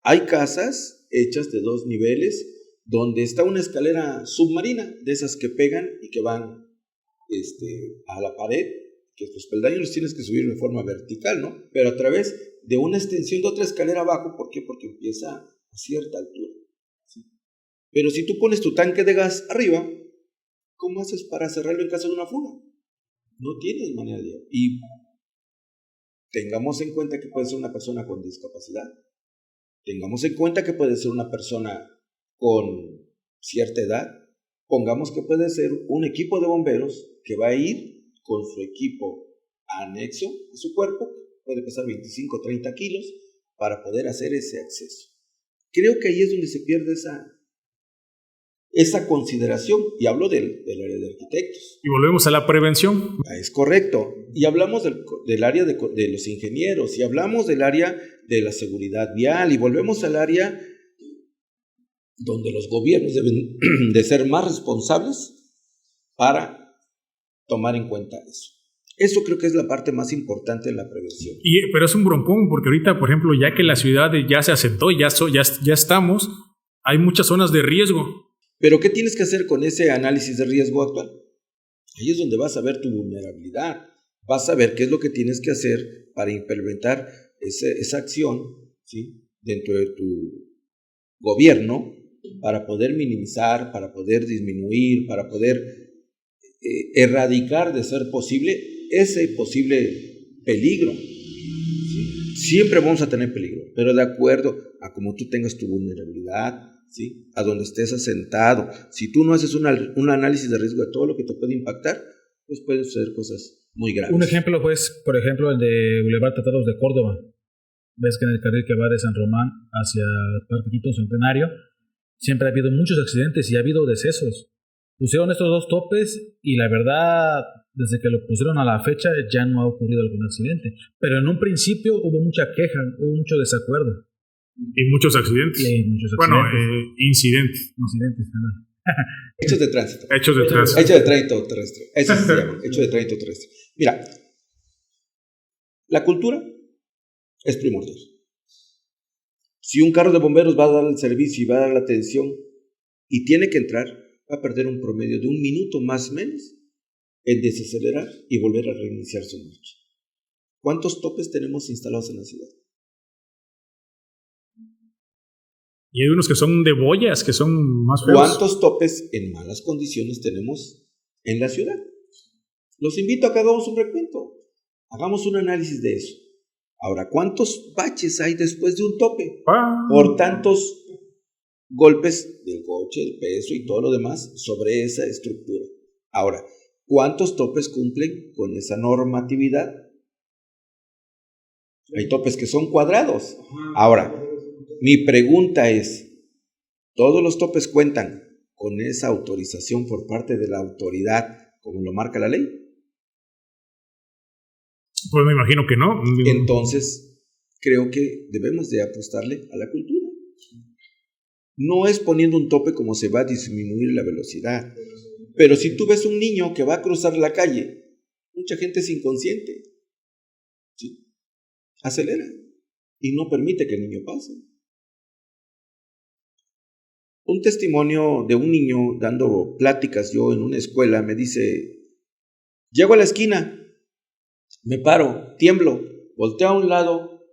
Hay casas hechas de 2 niveles, donde está una escalera submarina, de esas que pegan y que van a la pared, que los peldaños los tienes que subir de forma vertical, ¿no? Pero a través de una extensión de otra escalera abajo. ¿Por qué? Porque empieza a cierta altura, ¿sí? Pero si tú pones tu tanque de gas arriba, ¿cómo haces para cerrarlo en caso de una fuga? No tienes manera de... Y tengamos en cuenta que puede ser una persona con discapacidad. Tengamos en cuenta que puede ser una persona con cierta edad. Pongamos que puede ser un equipo de bomberos que va a ir con su equipo anexo a su cuerpo, puede pesar 25 o 30 kilos, para poder hacer ese acceso. Creo que ahí es donde se pierde esa consideración, y hablo del área de arquitectos. Y volvemos a la prevención. Es correcto. Y hablamos del área de los ingenieros, y hablamos del área de la seguridad vial, y volvemos al área donde los gobiernos deben de ser más responsables para tomar en cuenta eso. Eso creo que es la parte más importante en la prevención. Pero es un broncón, porque ahorita, por ejemplo, ya que la ciudad ya se asentó, ya estamos, hay muchas zonas de riesgo. Pero ¿qué tienes que hacer con ese análisis de riesgo actual? Ahí es donde vas a ver tu vulnerabilidad. Vas a ver qué es lo que tienes que hacer para implementar esa acción, ¿sí?, dentro de tu gobierno, para poder minimizar, para poder disminuir, para poder erradicar, de ser posible, ese posible peligro, ¿sí? Siempre vamos a tener peligro, pero de acuerdo a cómo tú tengas tu vulnerabilidad, ¿sí?, a donde estés asentado. Si tú no haces un análisis de riesgo de todo lo que te puede impactar, pues pueden suceder cosas muy graves. Un ejemplo, pues, por ejemplo, el de Boulevard Tratados de Córdoba. Ves que en el carril que va de San Román hacia el Parque Quito Centenario siempre ha habido muchos accidentes y ha habido decesos. Pusieron estos 2 topes y la verdad, desde que lo pusieron a la fecha ya no ha ocurrido algún accidente. Pero en un principio hubo mucha queja, hubo mucho desacuerdo. Y muchos accidentes. Bueno, incidentes. Hechos de tránsito. Hechos de tránsito. Hechos de tránsito terrestre. Eso se llama, hechos de tránsito terrestre. Mira, la cultura es primordial. Si un carro de bomberos va a dar el servicio y va a dar la atención, y tiene que entrar, va a perder un promedio de 1 minuto más o menos en desacelerar y volver a reiniciar su marcha. ¿Cuántos topes tenemos instalados en la ciudad? Y hay unos que son de boyas, que son más feos. ¿Cuántos topes en malas condiciones tenemos en la ciudad? Los invito a que hagamos un recuento. Hagamos un análisis de eso. Ahora, ¿cuántos baches hay después de un tope? Por tantos golpes del coche, el peso y todo lo demás sobre esa estructura. Ahora, ¿cuántos topes cumplen con esa normatividad? Hay topes que son cuadrados. Ahora, mi pregunta es, ¿todos los topes cuentan con esa autorización por parte de la autoridad como lo marca la ley? Pues me imagino que no. Entonces, creo que debemos de apostarle a la cultura. No es poniendo un tope como se va a disminuir la velocidad. Pero si tú ves un niño que va a cruzar la calle, mucha gente es inconsciente. ¿Sí? Acelera y no permite que el niño pase. Un testimonio de un niño dando pláticas yo en una escuela me dice, llego a la esquina, me paro, tiemblo, volteo a un lado,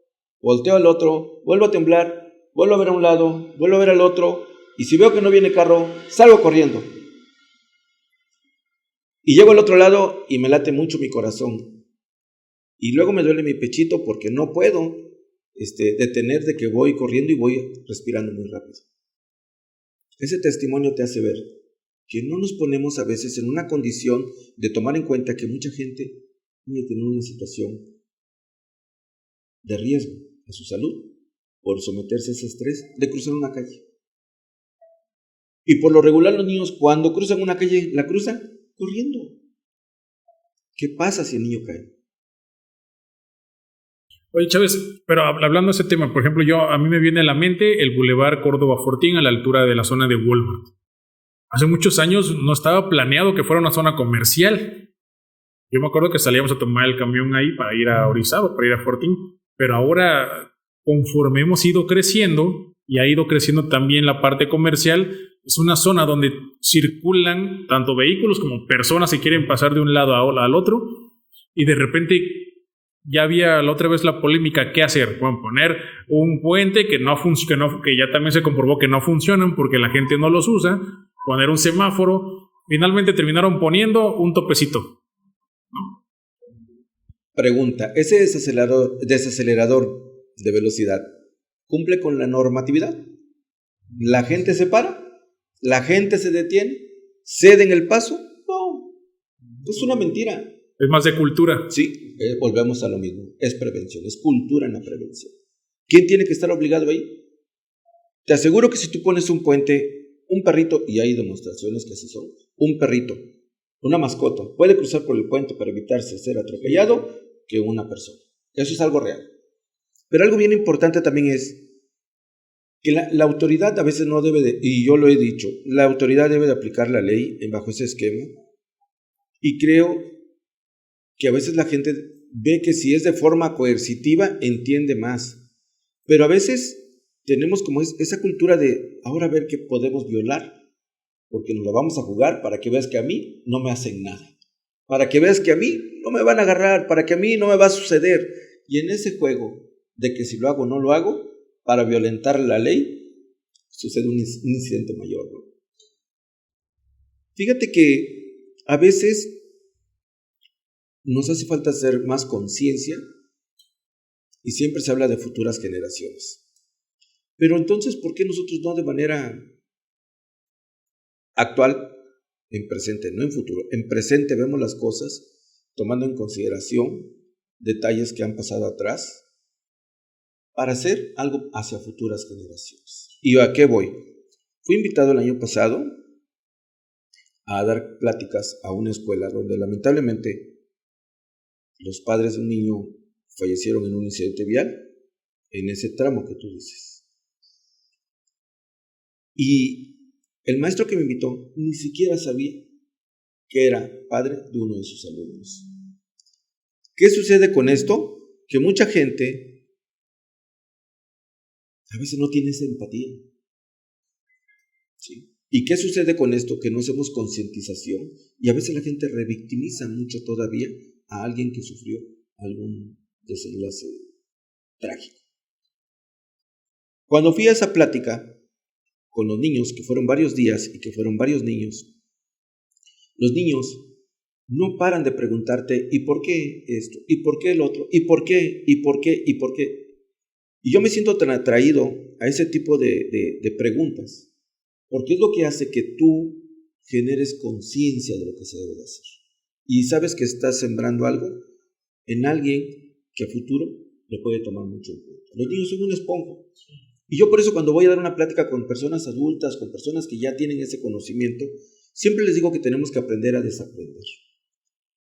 volteo al otro, vuelvo a temblar, vuelvo a ver a un lado, vuelvo a ver al otro, y si veo que no viene carro, salgo corriendo. Y llego al otro lado y me late mucho mi corazón. Y luego me duele mi pechito porque no puedo detener de que voy corriendo y voy respirando muy rápido. Ese testimonio te hace ver que no nos ponemos a veces en una condición de tomar en cuenta que mucha gente puede tener una situación de riesgo a su salud por someterse a ese estrés de cruzar una calle. Y por lo regular los niños cuando cruzan una calle la cruzan corriendo. ¿Qué pasa si el niño cae? Oye, Chávez, pero hablando de ese tema, por ejemplo, a mí me viene a la mente el Boulevard Córdoba Fortín a la altura de la zona de Walmart. Hace muchos años no estaba planeado que fuera una zona comercial. Yo me acuerdo que salíamos a tomar el camión ahí para ir a Orizaba, para ir a Fortín, pero ahora, conforme hemos ido creciendo, y ha ido creciendo también la parte comercial, es una zona donde circulan tanto vehículos como personas que quieren pasar de un lado al otro, y de repente ya había la otra vez la polémica, ¿qué hacer? Bueno, poner un puente que ya también se comprobó que no funcionan porque la gente no los usa, poner un semáforo, finalmente terminaron poniendo un topecito. Pregunta, ¿ese desacelerador de velocidad cumple con la normatividad? ¿La gente se para? ¿La gente se detiene? ¿Ceden el paso? No, es una mentira. Es más de cultura. Sí, volvemos a lo mismo. Es prevención, es cultura en la prevención. ¿Quién tiene que estar obligado ahí? Te aseguro que si tú pones un puente, un perrito, y hay demostraciones que así son, un perrito, una mascota, puede cruzar por el puente para evitarse ser atropellado que una persona. Eso es algo real. Pero algo bien importante también es que la autoridad a veces no debe de, y yo lo he dicho, la autoridad debe de aplicar la ley bajo ese esquema, y creo que a veces la gente ve que si es de forma coercitiva entiende más, pero a veces tenemos como esa cultura de ahora ver que podemos violar, porque nos la vamos a jugar para que veas que a mí no me hacen nada, para que veas que a mí no me van a agarrar, para que a mí no me va a suceder, y en ese juego de que si lo hago o no lo hago, para violentar la ley, sucede un incidente mayor, ¿no? Fíjate que a veces nos hace falta hacer más conciencia y siempre se habla de futuras generaciones. Pero entonces, ¿por qué nosotros no de manera actual, en presente, no en futuro, en presente vemos las cosas tomando en consideración detalles que han pasado atrás para hacer algo hacia futuras generaciones? ¿Y a qué voy? Fui invitado el año pasado a dar pláticas a una escuela donde lamentablemente los padres de un niño fallecieron en un incidente vial, en ese tramo que tú dices. Y el maestro que me invitó ni siquiera sabía que era padre de uno de sus alumnos. ¿Qué sucede con esto? Que mucha gente a veces no tiene esa empatía. ¿Sí? ¿Y qué sucede con esto? Que no hacemos concientización y a veces la gente revictimiza mucho todavía a alguien que sufrió algún desenlace trágico. Cuando fui a esa plática con los niños, que fueron varios días y que fueron varios niños, los niños no paran de preguntarte, ¿y por qué esto? ¿Y por qué el otro? ¿Y por qué? ¿Y por qué? ¿Y por qué? Y yo me siento tan atraído a ese tipo de preguntas, porque es lo que hace que tú generes conciencia de lo que se debe de hacer. Y sabes que estás sembrando algo en alguien que a futuro lo puede tomar mucho en cuenta. Los niños son una esponja. Y yo por eso cuando voy a dar una plática con personas adultas, con personas que ya tienen ese conocimiento, siempre les digo que tenemos que aprender a desaprender.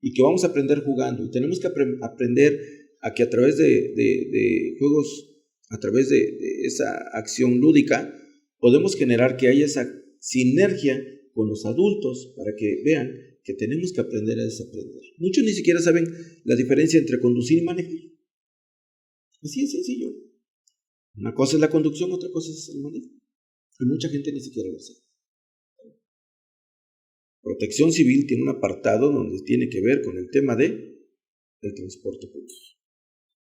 Y que vamos a aprender jugando. Y tenemos que aprender a que a través de juegos, a través de esa acción lúdica, podemos generar que haya esa sinergia con los adultos para que vean que tenemos que aprender a desaprender. Muchos ni siquiera saben la diferencia entre conducir y manejar. Así es sencillo. Una cosa es la conducción, otra cosa es el manejo. Y mucha gente ni siquiera lo sabe. Protección Civil tiene un apartado donde tiene que ver con el tema del transporte público.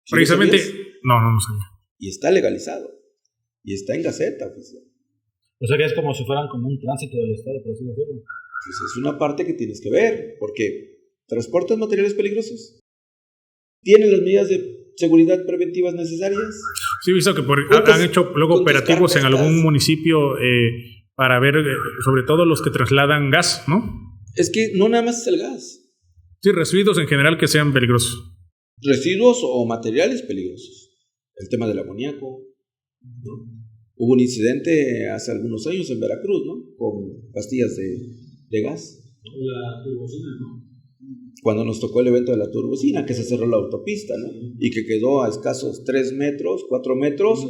¿Sí precisamente, no sabía. Y está legalizado. Y está en Gaceta oficial. O sea que es como si fueran como un tránsito del Estado, por así decirlo. Entonces es una parte que tienes que ver, porque transportas materiales peligrosos. ¿Tienen las medidas de seguridad preventivas necesarias? Sí, he visto que han hecho luego operativos en algún municipio para ver, sobre todo los que trasladan gas, ¿no? Es que no nada más es el gas. Sí, residuos en general que sean peligrosos. Residuos o materiales peligrosos. El tema del amoníaco, ¿no? Hubo un incidente hace algunos años en Veracruz, ¿no? Con pastillas de gas. La turbocina, ¿no? Cuando nos tocó el evento de la turbocina, que se cerró la autopista, ¿no? Y que quedó a escasos 3 metros, 4 metros,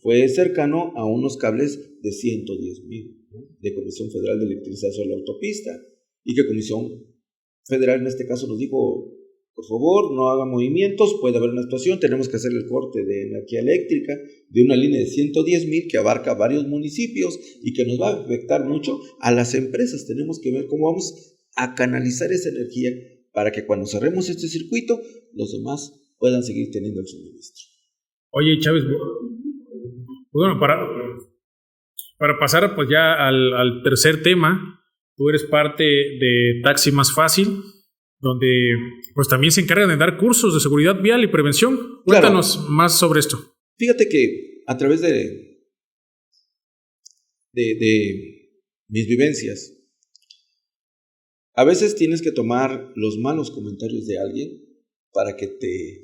fue cercano a unos cables de 110,000, ¿no? De Comisión Federal de Electricidad de la autopista. Y que Comisión Federal en este caso nos dijo, por favor, no haga movimientos, puede haber una situación, tenemos que hacer el corte de energía eléctrica de una línea de 110,000 que abarca varios municipios y que nos va a afectar mucho a las empresas. Tenemos que ver cómo vamos a canalizar esa energía para que cuando cerremos este circuito, los demás puedan seguir teniendo el suministro. Oye, Chávez, bueno, para pasar pues ya al tercer tema, tú eres parte de Taxi Más Fácil, donde pues también se encargan de dar cursos de seguridad vial y prevención. Cuéntanos más sobre esto. Fíjate que a través de mis vivencias, a veces tienes que tomar los malos comentarios de alguien para que te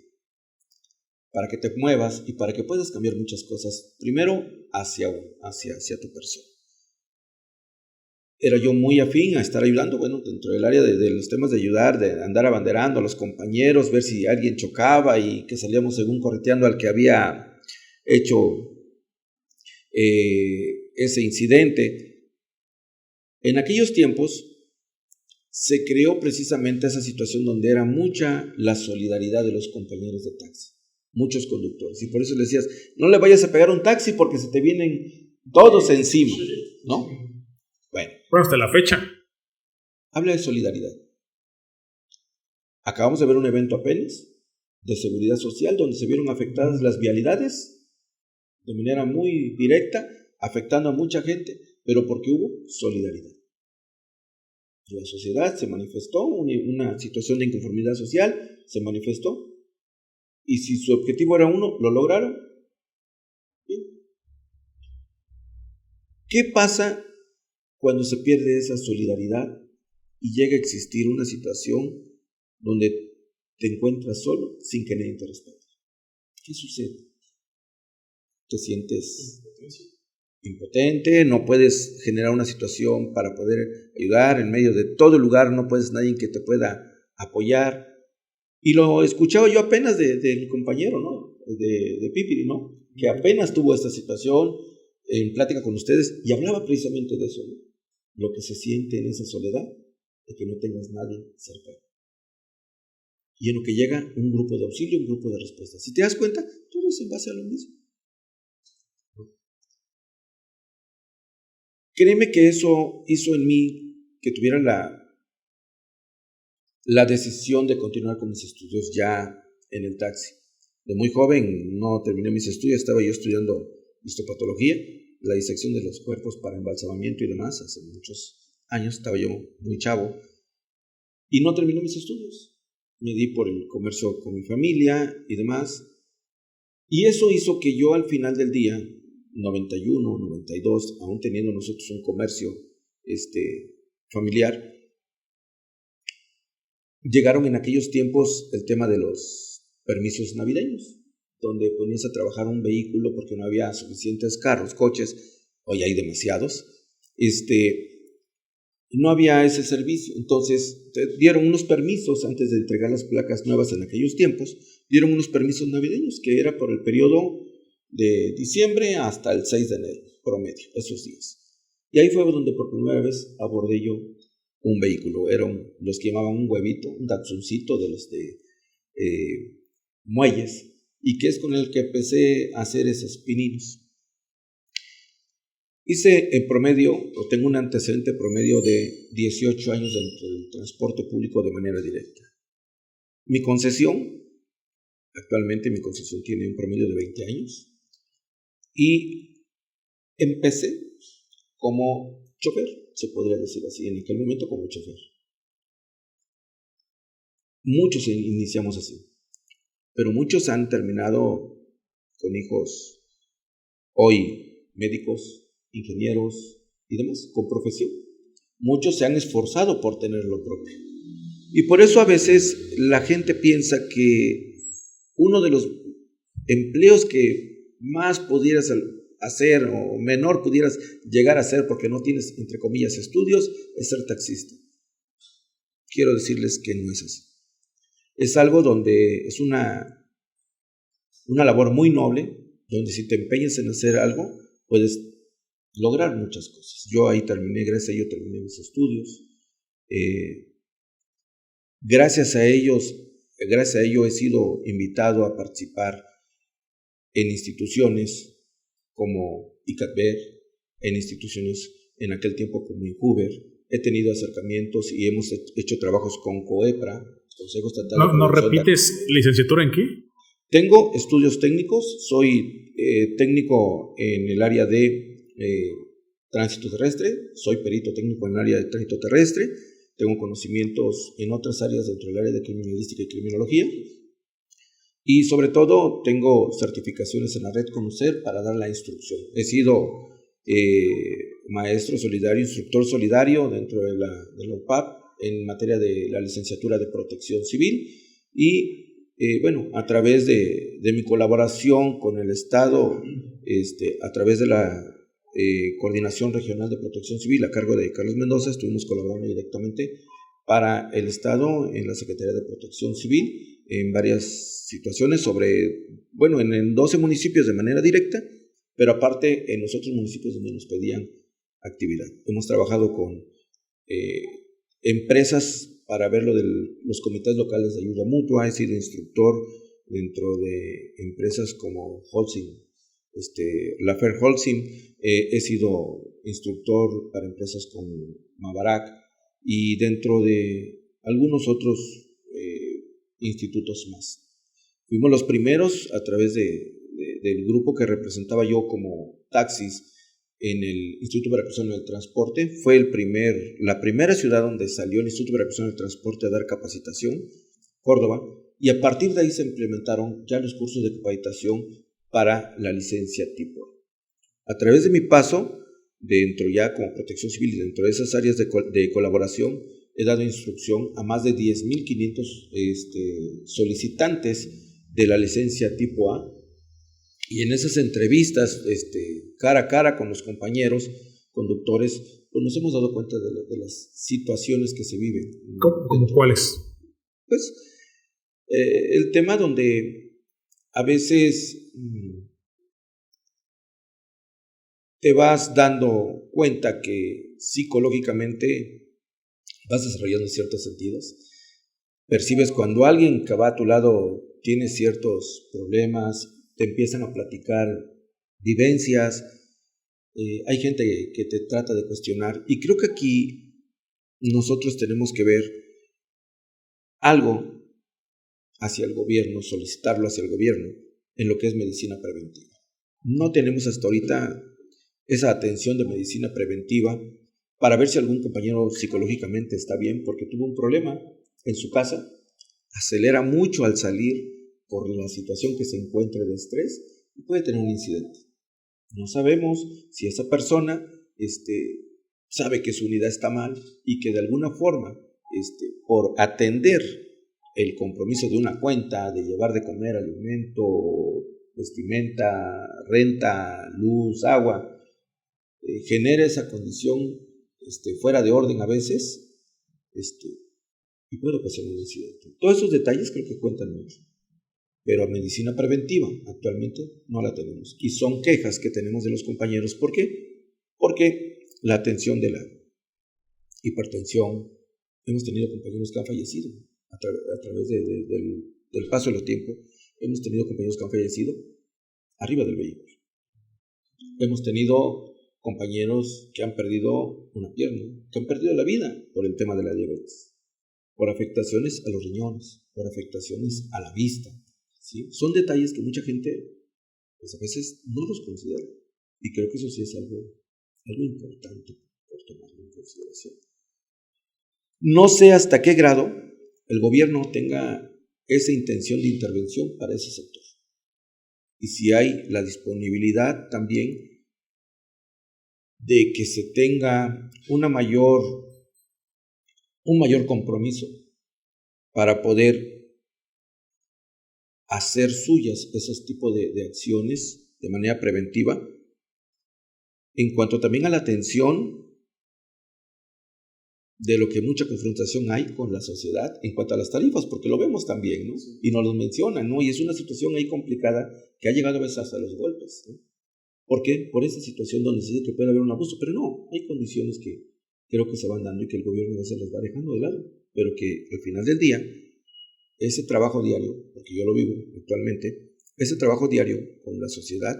muevas y para que puedas cambiar muchas cosas. Primero, hacia tu persona. Era yo muy afín a estar ayudando, bueno, dentro del área de los temas de ayudar, de andar abanderando a los compañeros, ver si alguien chocaba y que salíamos según correteando al que había hecho ese incidente. En aquellos tiempos se creó precisamente esa situación donde era mucha la solidaridad de los compañeros de taxi, muchos conductores, y por eso le decías, no le vayas a pegar un taxi porque se te vienen todos encima, ¿no? Bueno, hasta la fecha. Habla de solidaridad. Acabamos de ver un evento apenas de seguridad social donde se vieron afectadas las vialidades de manera muy directa, afectando a mucha gente, pero porque hubo solidaridad. La sociedad se manifestó, una situación de inconformidad social se manifestó, y si su objetivo era uno, lo lograron. Bien. ¿Qué pasa cuando se pierde esa solidaridad y llega a existir una situación donde te encuentras solo sin que nadie te respete? ¿Qué sucede? Te sientes impotente, no puedes generar una situación para poder ayudar, en medio de todo el lugar no puedes nadie que te pueda apoyar. Y lo escuchaba yo apenas del compañero, ¿no? De Pipiri, ¿no? Que apenas tuvo esta situación en plática con ustedes y hablaba precisamente de eso, ¿no? Lo que se siente en esa soledad de que no tengas nadie cerca. Y en lo que llega un grupo de auxilio, un grupo de respuesta. Si te das cuenta, todo es en base a lo mismo. ¿Qué créeme que eso hizo en mí que tuviera la decisión de continuar con mis estudios ya en el taxi. De muy joven no terminé mis estudios, estaba yo estudiando histopatología, la disección de los cuerpos para embalsamamiento y demás, hace muchos años, estaba yo muy chavo, y no terminé mis estudios. Me di por el comercio con mi familia y demás, y eso hizo que yo al final del día, 91, 92, aún teniendo nosotros un comercio familiar, llegaron en aquellos tiempos el tema de los permisos navideños, donde ponías a trabajar un vehículo porque no había suficientes carros, coches, hoy hay demasiados, no había ese servicio. Entonces te dieron unos permisos antes de entregar las placas nuevas en aquellos tiempos, dieron unos permisos navideños que era por el periodo de diciembre hasta el 6 de enero, promedio, esos días. Y ahí fue donde por primera vez abordé yo un vehículo. Eran los que llamaban un huevito, un Datsuncito de los de muelles, y que es con el que empecé a hacer esos pininos. Hice en promedio, o tengo un antecedente promedio de 18 años dentro del transporte público de manera directa. Mi concesión, actualmente mi concesión tiene un promedio de 20 años, y empecé como chofer, se podría decir así, en aquel momento como chofer. Muchos iniciamos así, pero muchos han terminado con hijos hoy médicos, ingenieros y demás, con profesión. Muchos se han esforzado por tener lo propio. Y por eso a veces la gente piensa que uno de los empleos que más pudieras hacer o menor pudieras llegar a hacer porque no tienes, entre comillas, estudios, es ser taxista. Quiero decirles que no es así. Es algo donde es una labor muy noble, donde si te empeñas en hacer algo, puedes lograr muchas cosas. Yo ahí terminé, gracias a ello terminé mis estudios. Gracias a ello he sido invitado a participar en instituciones como ICATBER, en instituciones en aquel tiempo como INJUVER. He tenido acercamientos y hemos hecho trabajos con COEPRA, Consejo Estatal. ¿No repites licenciatura en qué? Tengo estudios técnicos, soy técnico en el área de tránsito terrestre, soy perito técnico en el área de tránsito terrestre, tengo conocimientos en otras áreas dentro del área de criminalística y criminología, y sobre todo tengo certificaciones en la red Conocer para dar la instrucción. He sido maestro solidario, instructor solidario dentro de la UPAP en materia de la licenciatura de protección civil, y a través de mi colaboración con el Estado, a través de la Coordinación Regional de Protección Civil a cargo de Carlos Mendoza, estuvimos colaborando directamente para el Estado en la Secretaría de Protección Civil en varias situaciones en 12 municipios de manera directa, pero aparte en los otros municipios donde nos pedían actividad. Hemos trabajado con empresas para ver lo de los comités locales de ayuda mutua. He sido instructor dentro de empresas como Holcim, Lafer Holcim. He sido instructor para empresas como Mabarak y dentro de algunos otros institutos más. Fuimos los primeros a través del grupo que representaba yo como taxis en el Instituto Veracruzano del Transporte. Fue la primera ciudad donde salió el Instituto Veracruzano del Transporte a dar capacitación, Córdoba, y a partir de ahí se implementaron ya los cursos de capacitación para la licencia tipo A. A través de mi paso, dentro ya como protección civil y dentro de esas áreas de colaboración, he dado instrucción a más de 10.500 solicitantes de la licencia tipo A, y en esas entrevistas cara a cara con los compañeros conductores, pues nos hemos dado cuenta de las situaciones que se viven. ¿Cómo cuáles? Pues el tema donde a veces te vas dando cuenta que psicológicamente vas desarrollando ciertos sentidos. Percibes cuando alguien que va a tu lado tiene ciertos problemas, te empiezan a platicar vivencias, hay gente que te trata de cuestionar, y creo que aquí nosotros tenemos que ver algo hacia el gobierno, solicitarlo hacia el gobierno en lo que es medicina preventiva. No tenemos hasta ahorita esa atención de medicina preventiva para ver si algún compañero psicológicamente está bien porque tuvo un problema en su casa, acelera mucho al salir por la situación que se encuentra de estrés y puede tener un incidente. No sabemos si esa persona sabe que su unidad está mal y que de alguna forma, por atender el compromiso de una cuenta, de llevar de comer, alimento, vestimenta, renta, luz, agua, genera esa condición fuera de orden a veces, y puede ocasionar un incidente. Todos esos detalles creo que cuentan mucho, pero medicina preventiva actualmente no la tenemos, y son quejas que tenemos de los compañeros. ¿Por qué? Porque la atención de la hipertensión, hemos tenido compañeros que han fallecido a través del paso del tiempo. Hemos tenido compañeros que han fallecido arriba del vehículo. Hemos tenido compañeros que han perdido una pierna, que han perdido la vida por el tema de la diabetes, por afectaciones a los riñones, por afectaciones a la vista, ¿sí? Son detalles que mucha gente pues a veces no los considera, y creo que eso sí es algo importante por tomarlo en consideración. No sé hasta qué grado el gobierno tenga esa intención de intervención para ese sector, y si hay la disponibilidad también de que se tenga un mayor compromiso para poder hacer suyas esos tipos de acciones de manera preventiva, en cuanto también a la atención de lo que mucha confrontación hay con la sociedad en cuanto a las tarifas, porque lo vemos también, ¿no? Y nos lo mencionan, ¿no? Y es una situación ahí complicada que ha llegado a veces hasta los golpes, ¿no? ¿Por qué? Por esa situación donde se dice que puede haber un abuso, pero no, hay condiciones que creo que se van dando y que el gobierno a veces las va dejando de lado, pero que al final del día, ese trabajo diario, porque yo lo vivo actualmente, ese trabajo diario con la sociedad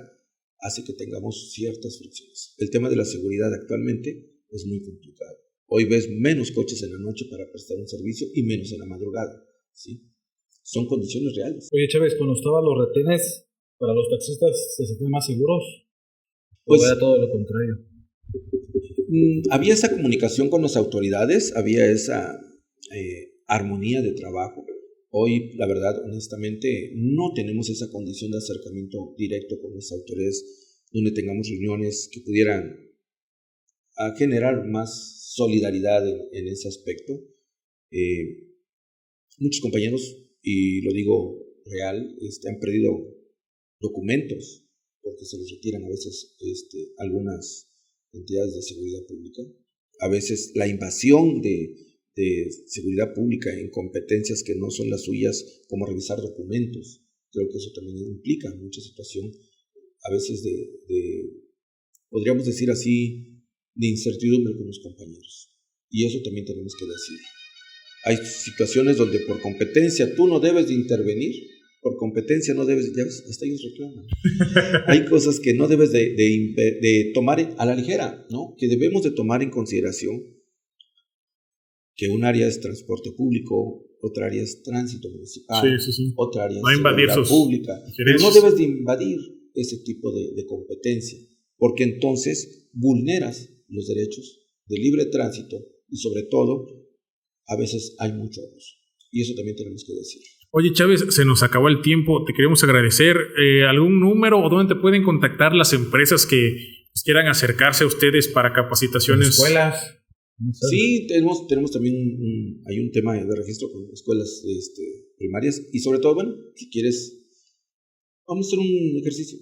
hace que tengamos ciertas fricciones. El tema de la seguridad actualmente es muy complicado. Hoy ves menos coches en la noche para prestar un servicio y menos en la madrugada, ¿sí? Son condiciones reales. Oye, Chávez, cuando estaban los retenes para los taxistas, ¿se sentían más seguros? Pues, ¿O era todo lo contrario? Había esa comunicación con las autoridades, había esa armonía de trabajo. Hoy, la verdad, honestamente, no tenemos esa condición de acercamiento directo con las autoridades, donde tengamos reuniones que pudieran generar más solidaridad en ese aspecto. Muchos compañeros, y lo digo real, han perdido documentos porque se les retiran a veces algunas entidades de seguridad pública. A veces la invasión de seguridad pública en competencias que no son las suyas, como revisar documentos. Creo que eso también implica mucha situación, a veces podríamos decir así, de incertidumbre con los compañeros. Y eso también tenemos que decir. Hay situaciones donde por competencia tú no debes de intervenir, por competencia no debes, ya ves, hasta ellos reclaman. Hay cosas que no debes de tomar a la ligera, ¿no? Que debemos de tomar en consideración, que un área es transporte público, otra área es tránsito municipal, sí. otra área es no invadir seguridad pública. Pero no debes de invadir ese tipo de competencia, porque entonces vulneras los derechos de libre tránsito y sobre todo, a veces hay mucho abuso. Y eso también tenemos que decir. Oye, Chávez, se nos acabó el tiempo. Te queremos agradecer. ¿Algún número o dónde te pueden contactar las empresas que quieran acercarse a ustedes para capacitaciones? ¿Escuelas? Sí, tenemos también hay un tema de registro con escuelas primarias. Y sobre todo, bueno, si quieres, vamos a hacer un ejercicio.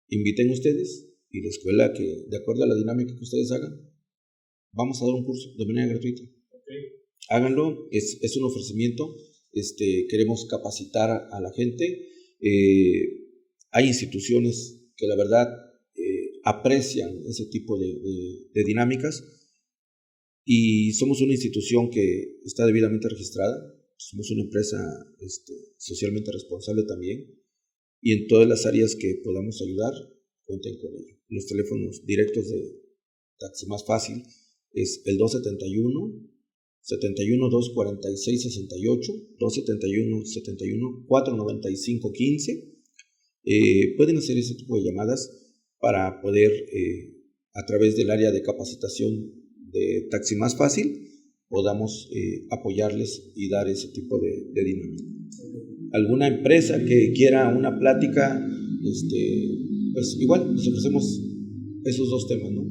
Inviten ustedes y la escuela que, de acuerdo a la dinámica que ustedes hagan, vamos a dar un curso de manera gratuita. Okay. Háganlo, es un ofrecimiento. Queremos capacitar a la gente. Hay instituciones que la verdad aprecian ese tipo de dinámicas, y somos una institución que está debidamente registrada. Somos una empresa socialmente responsable también, y en todas las áreas que podamos ayudar, cuenten con ello. los teléfonos directos de Taxi Más Fácil es el 271-246-68, 271-495-15. Pueden hacer ese tipo de llamadas para poder, a través del área de capacitación de Taxi Más Fácil, podamos apoyarles y dar ese tipo de dinámica. Alguna empresa que quiera una plática, pues igual les ofrecemos esos dos temas, ¿no?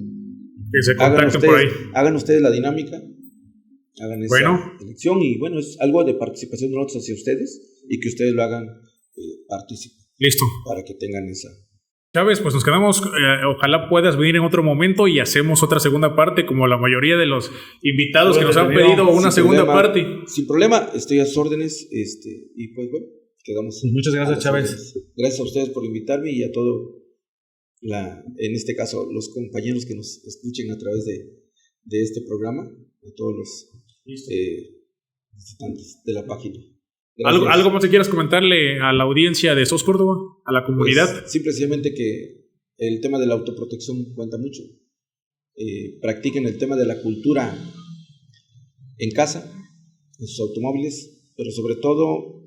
Que se contacten por ahí. Hagan ustedes la dinámica, hagan esa elección y bueno, es algo de participación de nosotros hacia ustedes y que ustedes lo hagan participar. Listo. Para que tengan esa. Chávez, pues nos quedamos, ojalá puedas venir en otro momento y hacemos otra segunda parte, como la mayoría de los invitados que nos han pedido una segunda parte. Sin problema, estoy a sus órdenes, y pues bueno, quedamos. Pues muchas gracias, Chávez. Gracias a ustedes por invitarme y a todo, en este caso, los compañeros que nos escuchen a través de este programa, a todos los visitantes de la página. ¿Algo más que quieras comentarle a la audiencia de SOS Córdoba, a la comunidad? Pues, simplemente que el tema de la autoprotección cuenta mucho. Practiquen el tema de la cultura en casa, en sus automóviles, pero sobre todo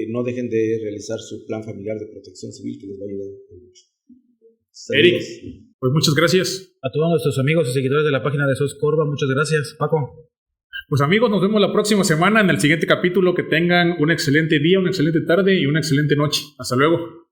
no dejen de realizar su plan familiar de protección civil, que les va a ayudar mucho. Eric, pues muchas gracias. A todos nuestros amigos y seguidores de la página de SOS Córdoba, muchas gracias. Paco. Pues amigos, nos vemos la próxima semana en el siguiente capítulo. Que tengan un excelente día, una excelente tarde y una excelente noche. Hasta luego.